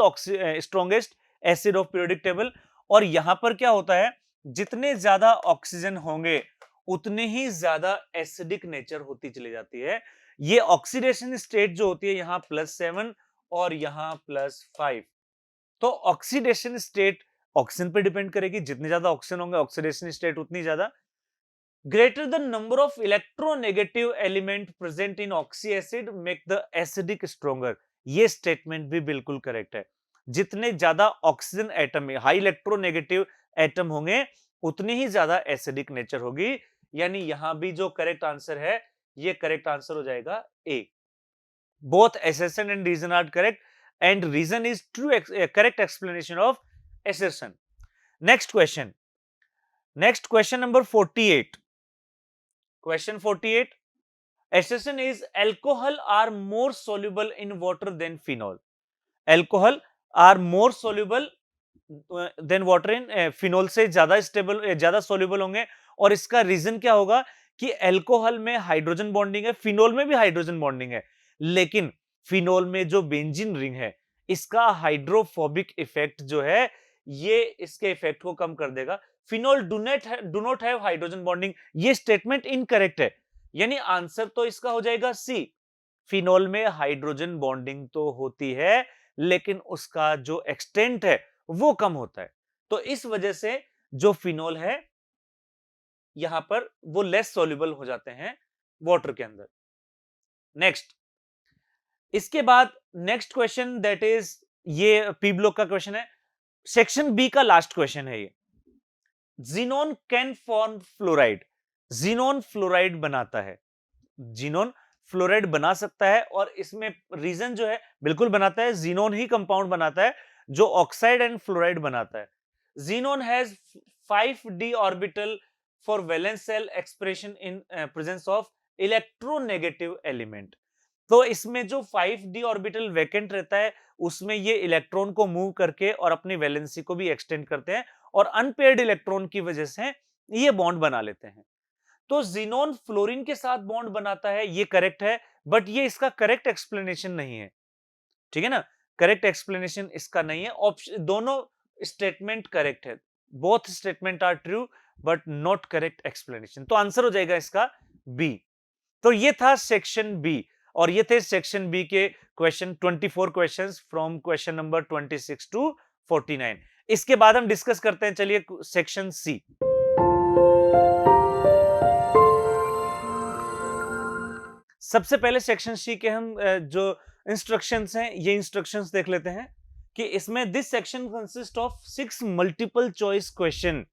acid of periodic table। और यहां पर क्या होता है, जितने ज्यादा ऑक्सीजन होंगे उतने ही ज्यादा एसिडिक नेचर होती चली जाती है। ये ऑक्सीडेशन स्टेट जो होती है यहां +7 और यहां +5। तो ऑक्सीडेशन स्टेट ऑक्सीजन पर डिपेंड करेगी, जितने ज्यादा ऑक्सीजन होंगे ऑक्सीडेशन स्टेट उतनी ज्यादा। Greater the number of electronegative element present in oxy acid make the acidic stronger. ये स्टेटमेंट भी बिल्कुल करेक्ट है। जितने ज्यादा ऑक्सीजन एटम में हाई इलेक्ट्रोनेगेटिव एटम होंगे उतनी ही ज्यादा एसिडिक नेचर होगी। यानी यहां भी जो करेक्ट आंसर है ये करेक्ट आंसर हो जाएगा A. Both assertion and reason are correct and reason is true correct explanation of assertion। next question number 48। question 48, assertion is alcohol are more soluble in water than phenol। alcohol are more soluble than water in phenol से ज्यादा stable ज्यादा soluble होंगे। और इसका reason क्या होगा कि alcohol में हाइड्रोजन बॉन्डिंग है, फिनोल में भी हाइड्रोजन बॉन्डिंग है, लेकिन फिनोल में जो बेंजीन रिंग है इसका हाइड्रोफोबिक इफेक्ट जो है ये इसके इफेक्ट को कम कर देगा। Phenol do not have hydrogen bonding. ये स्टेटमेंट इनकरेक्ट है। यानी आंसर तो इसका हो जाएगा सी। फिनोल में हाइड्रोजन बॉन्डिंग तो होती है लेकिन उसका जो एक्सटेंट है वो कम होता है। तो इस वजह से जो फिनोल है यहां पर वो लेस सॉल्युबल हो जाते हैं वाटर के अंदर। नेक्स्ट, इसके बाद नेक्स्ट क्वेश्चन दैट इज ये पी ब्लॉक का क्वेश्चन है, सेक्शन बी का लास्ट क्वेश्चन है ये। Xenon can form fluoride. Xenon fluoride बनाता है। जीनोन फ्लोराइड बना सकता है और इसमें रीजन जो है बिल्कुल बनाता है, जीनोन ही कंपाउंड बनाता है जो ऑक्साइड एंड फ्लोराइड बनाता है। Xenon has 5d orbital for valence shell expression in presence of electronegative element. तो इसमें जो 5d ऑर्बिटल वैकेंट रहता है उसमें ये इलेक्ट्रॉन को मूव करके और अपनी वैलेंसी को भी एक्सटेंड करते हैं और अनपेयर्ड इलेक्ट्रॉन की वजह से ये बॉन्ड बना लेते हैं। तो जीनोन फ्लोरीन के साथ बॉन्ड बनाता है, ये करेक्ट है, बट ये इसका करेक्ट एक्सप्लेनेशन नहीं है। ठीक है ना, करेक्ट एक्सप्लेनेशन इसका नहीं है। ऑप्शन दोनों स्टेटमेंट करेक्ट है, both statement are true but not correct explanation. तो आंसर हो जाएगा इसका बी। तो ये था सेक्शन बी और ये थे सेक्शन बी के question 24 questions from question number 26 to 49। इसके बाद हम डिस्कस करते हैं, चलिए सेक्शन सी। सबसे पहले सेक्शन सी के हम जो इंस्ट्रक्शंस हैं ये इंस्ट्रक्शंस देख लेते हैं कि इसमें this section consist of 6 multiple choice question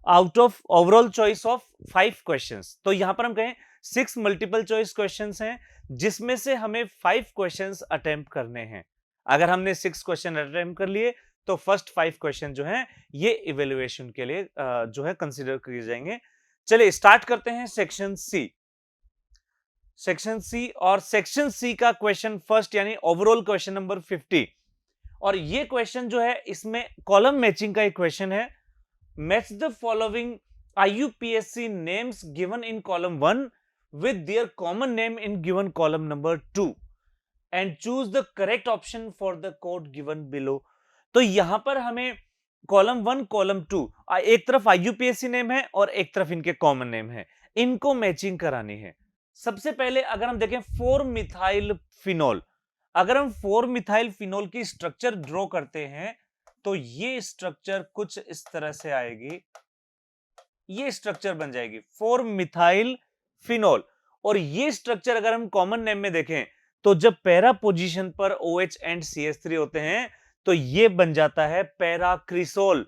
out of overall choice of 5 questions. तो यहां पर हम कहें 6 मल्टीपल चॉइस क्वेश्चंस हैं जिसमें से हमें 5 क्वेश्चंस अटेम्प्ट करने हैं। अगर हमने 6 क्वेश्चन अटेम्प्ट कर लिए तो फर्स्ट 5 क्वेश्चन जो हैं ये इवैल्यूएशन के लिए जो है कंसीडर किए जाएंगे। चलिए स्टार्ट करते हैं सेक्शन सी। सेक्शन सी और सेक्शन सी का क्वेश्चन फर्स्ट यानी ओवरऑल क्वेश्चन नंबर 50। और ये क्वेश्चन जो है इसमें कॉलम मैचिंग का एक क्वेश्चन है। Match the following IUPAC names given in column 1 with their common name in given column number 2 and choose the correct option for the code given below। तो यहां पर हमें कॉलम 1 कॉलम 2 एक तरफ IUPAC name है और एक तरफ इनके कॉमन नेम है, इनको मैचिंग करानी है। सबसे पहले अगर हम देखें 4 मिथाइल फिनोल, अगर हम 4 मिथाइल फिनोल की स्ट्रक्चर ड्रॉ करते हैं तो ये स्ट्रक्चर कुछ इस तरह से आएगी, ये स्ट्रक्चर बन जाएगी 4 मिथाइल फिनोल। और ये स्ट्रक्चर अगर हम कॉमन नेम में देखें तो जब पैरा पोजीशन पर OH एंड CH3 होते हैं तो ये बन जाता है पैराक्रिसोल।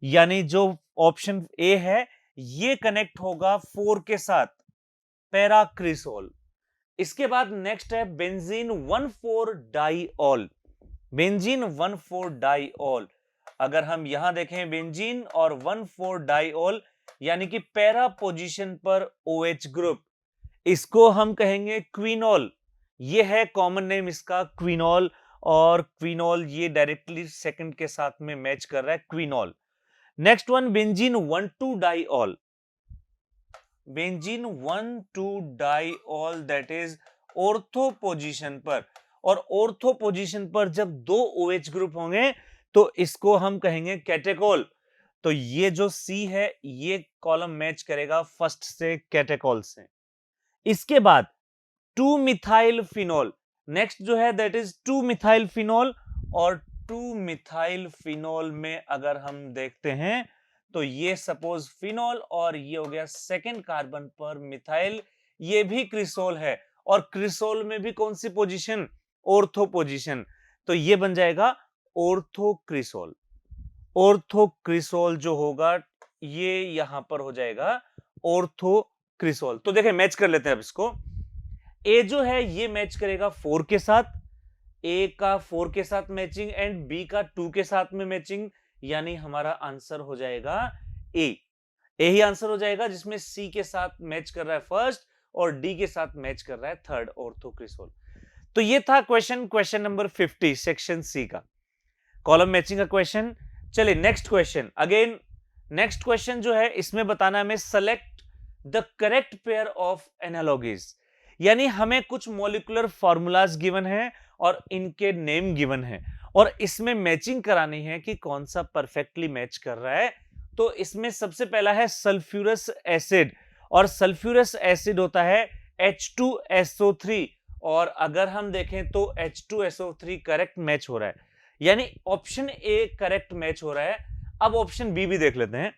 यानी जो ऑप्शन ए है ये कनेक्ट होगा 4 के साथ, पैराक्रिसोल। इसके बाद नेक्स्ट है बेंजीन 1,4 डाइऑल। बेंजीन 1,4 डाइऑल, अगर हम यहां देखें बेंजीन और 1,4 डाइऑल यानी कि पैरा पोजीशन पर OH ग्रुप, इसको हम कहेंगे क्विनॉल। ये है कॉमन नेम इसका क्विनॉल, और क्विनॉल ये डायरेक्टली सेकंड के साथ में मैच कर रहा है quinol. Next one benzene 1,2 diol. Benzene 1,2 diol that is ortho position पर, और ऑर्थो पोजीशन पर जब दो OH ग्रुप होंगे तो इसको हम कहेंगे कैटेकोल। तो ये जो C है ये कॉलम मैच करेगा फर्स्ट से कैटेकोल से। इसके बाद 2 मिथाइल फिनॉल, नेक्स्ट जो है दैट इज 2 मिथाइल फिनॉल, और 2 मिथाइल फिनॉल में अगर हम देखते हैं तो ये सपोज फिनॉल और ये हो गया सेकेंड कार्बन पर मिथाइल, ये भी क्रिसोल है, और क्रिसोल में भी कौन सी पोजीशन, ऑर्थो पोजीशन, तो ये बन जाएगा ऑर्थोक्रिसोल। ऑर्थोक्रिसोल जो होगा ये यहां पर हो जाएगा ऑर्थोक्रिसोल। तो देखें मैच कर लेते हैं अब इसको। ए जो है ये मैच करेगा 4 के साथ, ए का 4 के साथ मैचिंग एंड बी का 2 के साथ में मैचिंग, यानी हमारा आंसर हो जाएगा ए। ए ही आंसर हो जाएगा जिसमें सी के साथ मैच कर रहा है फर्स्ट और डी के साथ मैच कर रहा है थर्ड, ऑर्थोक्रिसोल। तो ये था क्वेश्चन नंबर 50 सेक्शन सी का, कॉलम मैचिंग का क्वेश्चन। चलिए next question, again next question जो है इसमें बताना हमें select the correct pair of analogies, यानी हमें कुछ मॉलिक्यूलर फॉर्मूलाज गिवन है और इनके नेम गिवन है, और इसमें मैचिंग करानी है कि कौन सा परफेक्टली मैच कर रहा है। तो इसमें सबसे पहला है सल्फ्यूरस एसिड, और सल्फ्यूरस एसिड होता है H2SO3, और अगर हम देखें तो H2SO3 करेक्ट मैच हो रहा है, यानी ऑप्शन ए करेक्ट मैच हो रहा है। अब ऑप्शन बी भी देख लेते हैं,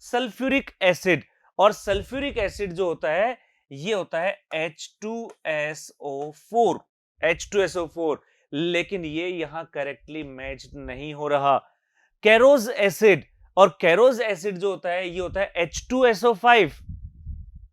सल्फ्यूरिक एसिड, और सल्फ्यूरिक एसिड जो होता है ये होता है H2SO4, H2SO4, लेकिन ये यहां करेक्टली मैच नहीं हो रहा। कैरोज एसिड, और कैरोज एसिड जो होता है ये होता है H2SO5,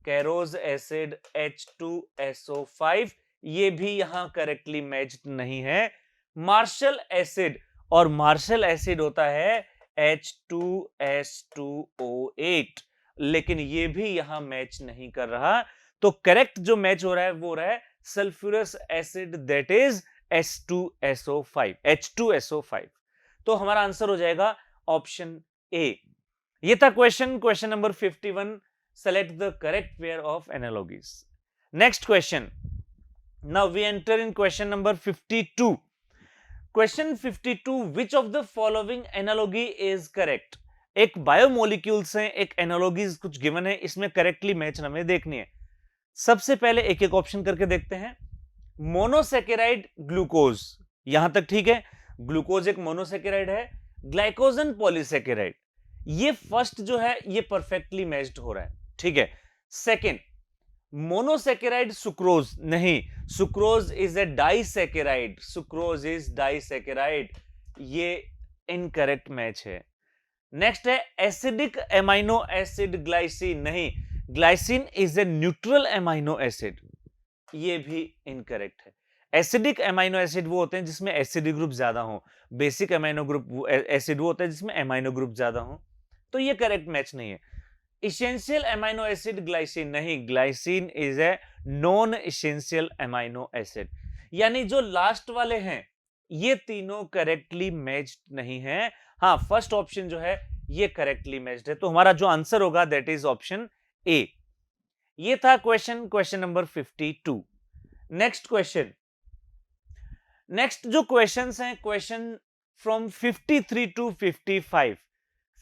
कैरोज एसिड H2SO5, ये भी यहां करेक्टली मैच नहीं है। मार्शल एसिड, और मार्शल एसिड होता है H2S2O8, लेकिन ये भी यहां मैच नहीं कर रहा। तो करेक्ट जो मैच हो रहा है वो हो रहा है sulphurous acid that is H2SO5। तो हमारा आंसर हो जाएगा ऑप्शन ए। ये था question number 51, select the correct pair of analogies. Next question, now we enter in question number 52। Question 52, which of the following analogy is correct. एक biomolecule से एक analogies कुछ गिवन है, इसमें करेक्टली मैच हमें देखनी है। सबसे पहले एक एक ऑप्शन करके देखते हैं। मोनोसेकेराइड ग्लूकोज, यहां तक ठीक है, ग्लूकोज एक मोनोसेकेराइड है। ग्लाइकोजन पॉलीसेकेराइड, ये फर्स्ट जो है ये परफेक्टली मैच्ड हो रहा है, ठीक है। सेकंड मोनोसेकेराइड सुक्रोज, नहीं, sucrose is a disaccharide, sucrose is disaccharide, ये इनकरेक्ट मैच है। नेक्स्ट है एसिडिक एमाइनो एसिड ग्लाइसिन, नहीं, glycine is a neutral amino acid, ये भी इनकरेक्ट है। एसिडिक एमाइनो एसिड वो होते हैं जिसमें एसिडिक ग्रुप ज्यादा हो, बेसिक एमाइनो ग्रुप एसिड वो होता है जिसमें एमाइनो ग्रुप ज्यादा हो, तो ये करेक्ट मैच नहीं है। इसेंशियल एमाइनो एसिड ग्लाइसिन, नहीं, glycine is a non essential amino acid, यानी जो लास्ट वाले हैं ये तीनों करेक्टली मैच्ड नहीं है। हाँ, फर्स्ट ऑप्शन जो है ये करेक्टली मैच्ड है, तो हमारा जो आंसर होगा दैट इज ऑप्शन ए। ये था question number 52। Next question, next जो क्वेश्चंस हैं, क्वेश्चन फ्रॉम 53 टू 55,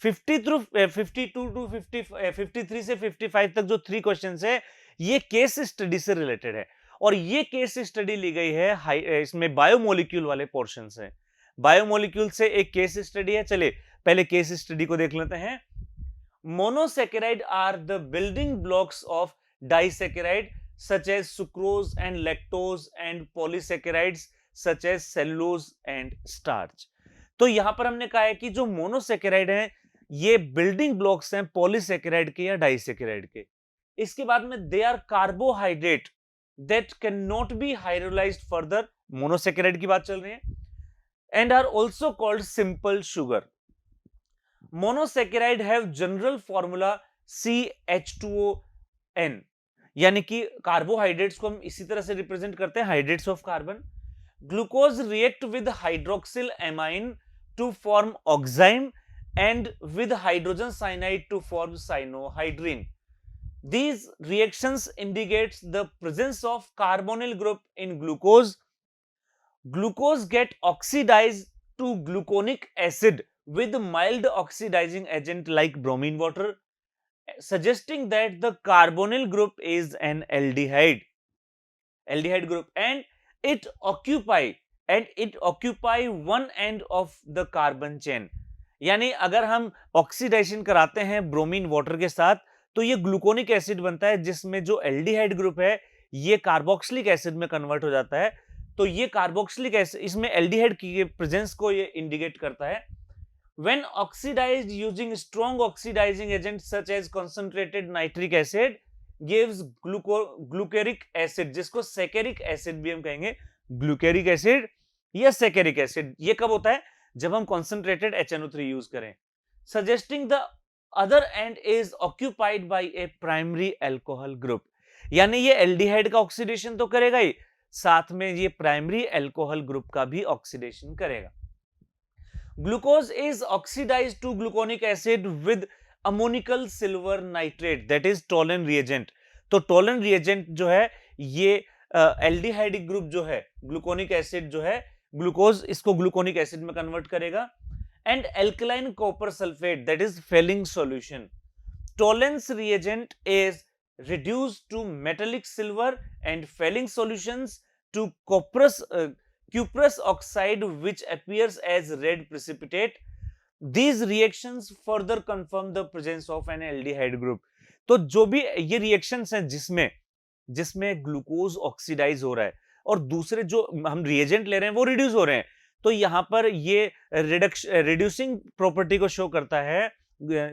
52 टू 53 से 55 तक जो 3 क्वेश्चंस है ये केस स्टडी से रिलेटेड है, और ये केस स्टडी ली गई है इसमें बायोमोलिक्यूल वाले पोर्शन से। बायोमोलिक्यूल से एक केस स्टडी है, चलिए पहले केस स्टडी को देख लेते हैं। Monosaccharide are the building blocks of disaccharide such as sucrose and lactose and polysaccharides such as cellulose and starch. तो यहां पर हमने कहा है कि जो मोनोसेकेराइड हैं ये बिल्डिंग ब्लॉक्स हैं पॉलीसेकेराइड के या डाइसेकेराइड के। इसके बाद में they are carbohydrate, that cannot be hydrolyzed further, monosaccharide की बात चल रही है, and are also called simple sugar. Monosaccharide have general formula CH2ON, यानी कि कार्बोहाइड्रेट्स को हम इसी तरह से रिप्रेजेंट करते हैं, hydrates of carbon. Glucose react with hydroxyl amine to form oxime and with hydrogen cyanide to form cyanohydrin. These reactions indicates the presence of carbonyl group in glucose. Glucose get oxidized to gluconic acid with mild oxidizing agent like bromine water, suggesting that the carbonyl group is an aldehyde group, and it occupy one end of the carbon chain. यानी अगर हम oxidation कराते हैं bromine water के साथ तो ये gluconic acid बनता है, जिसमें जो एल्डिहाइड ग्रुप है ये कार्बोक्सिलिक एसिड में कन्वर्ट हो जाता है. तो ये कार्बोक्सिलिक एसिड, इसमें एल्डिहाइड की प्रेजेंस को ये इंडिकेट करता है. When oxidized using strong oxidizing agent such as concentrated nitric acid gives glucaric acid, जिसको सेकेरिक एसिड भी हम कहेंगे, ग्लूकेरिक एसिड या सेकेरिक एसिड. ये कब होता है? जब हम कॉन्सेंट्रेटेड HNO3 यूज करें. Suggesting the other and is occupied by A primary alcohol group, यानी ये एल्डिहाइड का ऑक्सीडेशन तो करेगा ही, साथ में ये प्राइमरी अल्कोहल ग्रुप का भी ऑक्सीडेशन करेगा. Glucose is oxidised to gluconic acid with ammoniacal silver nitrate, that is Tollens reagent. तो टोलन रिएजेंट जो है ये एल्डिहाइडिक ग्रुप जो है, ग्लूकोनिक एसिड जो है, ग्लूकोज इसको ग्लूकोनिक एसिड में कन्वर्ट करेगा. And alkaline copper sulphate, that is Fehling solution. Tollens reagent is reduced to metallic silver and failing solutions to cuprous oxide which appears as red precipitate. These reactions further confirm the presence of an aldehyde group. तो जो भी ये reactions हैं जिसमें glucose oxidise हो रहा है और दूसरे जो हम रिएजेंट ले रहे हैं वो रिड्यूस हो रहे हैं, तो यहां पर ये रिड्यूसिंग प्रॉपर्टी को शो करता है,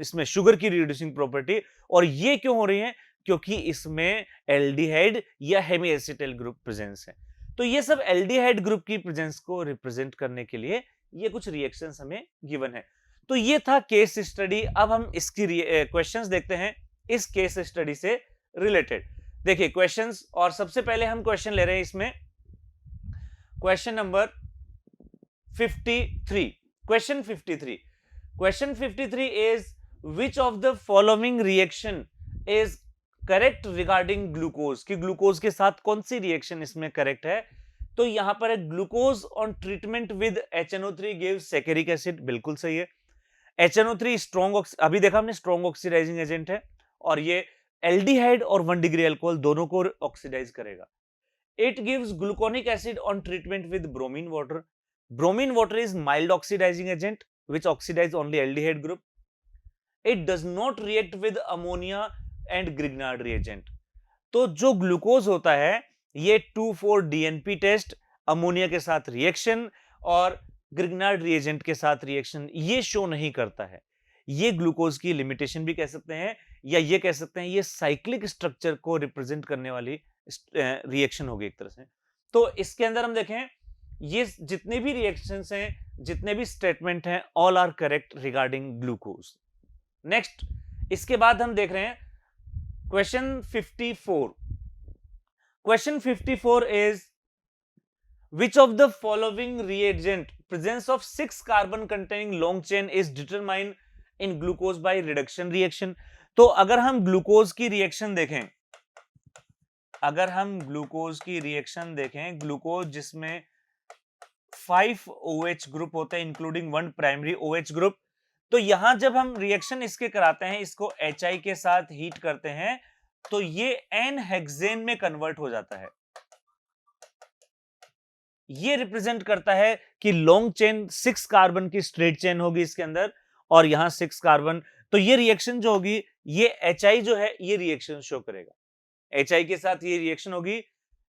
इसमें शुगर की रिड्यूसिंग प्रॉपर्टी. और ये क्यों हो रही है? क्योंकि इसमें एल्डिहाइड या हेमी एसिटाइल ग्रुप प्रेजेंस है. तो ये सब एल्डिहाइड ग्रुप की प्रेजेंस को रिप्रेजेंट करने के लिए ये कुछ रिएक्शंस हमें गिवन है. तो ये था केस स्टडी. अब हम इसकी क्वेश्चंस देखते हैं इस केस स्टडी से रिलेटेड. देखिए क्वेश्चंस, और सबसे पहले हम क्वेश्चन ले रहे हैं इसमें question number 53. Question 53 is which of the following reaction is correct regarding glucose, कि ग्लूकोज के साथ कौन सी रिएक्शन इसमें करेक्ट है. तो यहां पर है glucose on treatment with HNO3 gives saccharic acid, बिल्कुल सही है. HNO3 स्ट्रॉन्ग, अभी देखा हमने, स्ट्रॉन्ग ऑक्सीडाइजिंग एजेंट है और ये एल्डिहाइड और 1 डिग्री अल्कोहल दोनों को ऑक्सीडाइज करेगा. It gives gluconic acid on treatment with bromine water. Bromine water is mild oxidising agent which oxidize only aldehyde group. It does not react with ammonia and Grignard reagent. तो जो glucose होता है ये 2,4-DNP test, ammonia के साथ reaction और Grignard reagent के साथ रिएक्शन ये शो नहीं करता है. ये ग्लूकोज की लिमिटेशन भी कह सकते हैं, या ये कह सकते हैं ये साइक्लिक स्ट्रक्चर को रिप्रेजेंट करने वाली रिएक्शन होगी एक तरह से. तो इसके अंदर हम देखें ये जितने भी रिएक्शंस हैं, जितने भी स्टेटमेंट हैं, all are correct regarding glucose. Next, इसके बाद हम देख रहे हैं question 54. Question 54 is which of the following reagent presence of 6 carbon containing long chain is determined in glucose by reduction reaction. तो अगर हम ग्लूकोज की रिएक्शन देखें, ग्लूकोज जिसमें 5 OH ग्रुप होते हैं इंक्लूडिंग 1 प्राइमरी OH ग्रुप, तो यहां जब हम रिएक्शन इसके कराते हैं, इसको HI के साथ हीट करते हैं, तो ये N हेक्सेन में कन्वर्ट हो जाता है. ये रिप्रेजेंट करता है कि लॉन्ग चेन 6 कार्बन की स्ट्रेट चेन होगी इसके अंदर, और यहां 6 कार्बन. तो ये रिएक्शन जो होगी, ये HI जो है ये रिएक्शन शो करेगा, HI के साथ ये रिएक्शन होगी.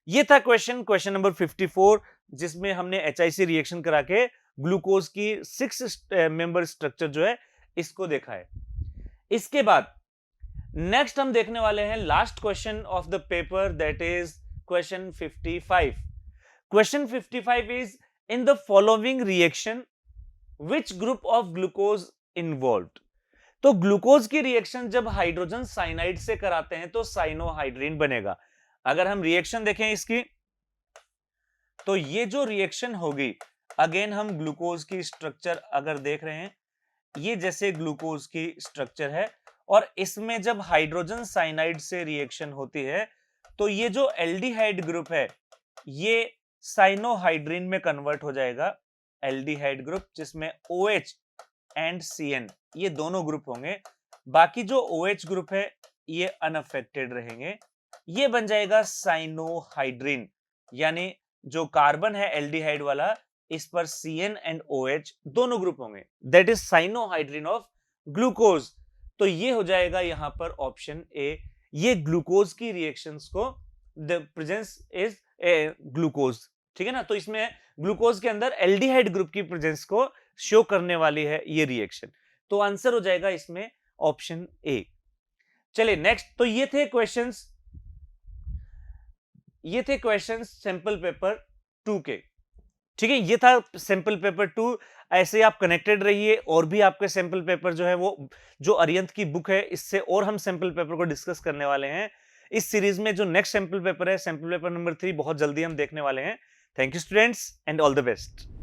ये था क्वेश्चन नंबर 54, जिसमें हमने HI से रिएक्शन करा के ग्लूकोज की 6 मेंबर स्ट्रक्चर जो है इसको देखा है. इसके बाद नेक्स्ट हम देखने वाले हैं last question of the paper, that is question 55. Question 55 is, in the following reaction which group of glucose involved? तो ग्लूकोज की रिएक्शन जब हाइड्रोजन साइनाइड से कराते हैं तो साइनोहाइड्रीन बनेगा. अगर हम रिएक्शन देखें इसकी, तो ये जो रिएक्शन होगी, अगेन हम ग्लूकोज की स्ट्रक्चर अगर देख रहे हैं, ये जैसे ग्लूकोज की स्ट्रक्चर है, और इसमें जब हाइड्रोजन साइनाइड से रिएक्शन होती है तो ये जो एल्डिहाइड ग्रुप है ये साइनोहाइड्रीन में कन्वर्ट हो जाएगा. एल्डिहाइड ग्रुप जिसमें OH एंड CN ये दोनों ग्रुप होंगे, बाकी जो OH ग्रुप है ये अनअफेक्टेड रहेंगे. ये बन जाएगा साइनोहाइड्रीन, यानी जो कार्बन है एल्डिहाइड वाला, इस पर CN एंड OH दोनों ग्रुप होंगे. That is cyanohydrin of glucose. तो ये हो जाएगा यहां पर ऑप्शन ए. ये ग्लूकोज की रिएक्शंस को, द प्रेजेंस इज ग्लूकोज, ठीक है ना. तो इसमें ग्लूकोज के अंदर एल्डिहाइड ग्रुप की प्रेजेंस को शो करने वाली है ये रिएक्शन. तो आंसर हो जाएगा इसमें ऑप्शन ए. चलिए नेक्स्ट. तो ये थे क्वेश्चंस सैंपल पेपर 2 के. ठीक है, ये था सैंपल पेपर 2. ऐसे आप कनेक्टेड रहिए, और भी आपके सैंपल पेपर जो है वो, जो अरिहंत की बुक है, इससे और हम सैंपल पेपर को डिस्कस करने वाले हैं. इस सीरीज में जो नेक्स्ट सैंपल पेपर है, सैंपल पेपर नंबर 3, बहुत जल्दी हम देखने वाले हैं. Thank you students and all the best.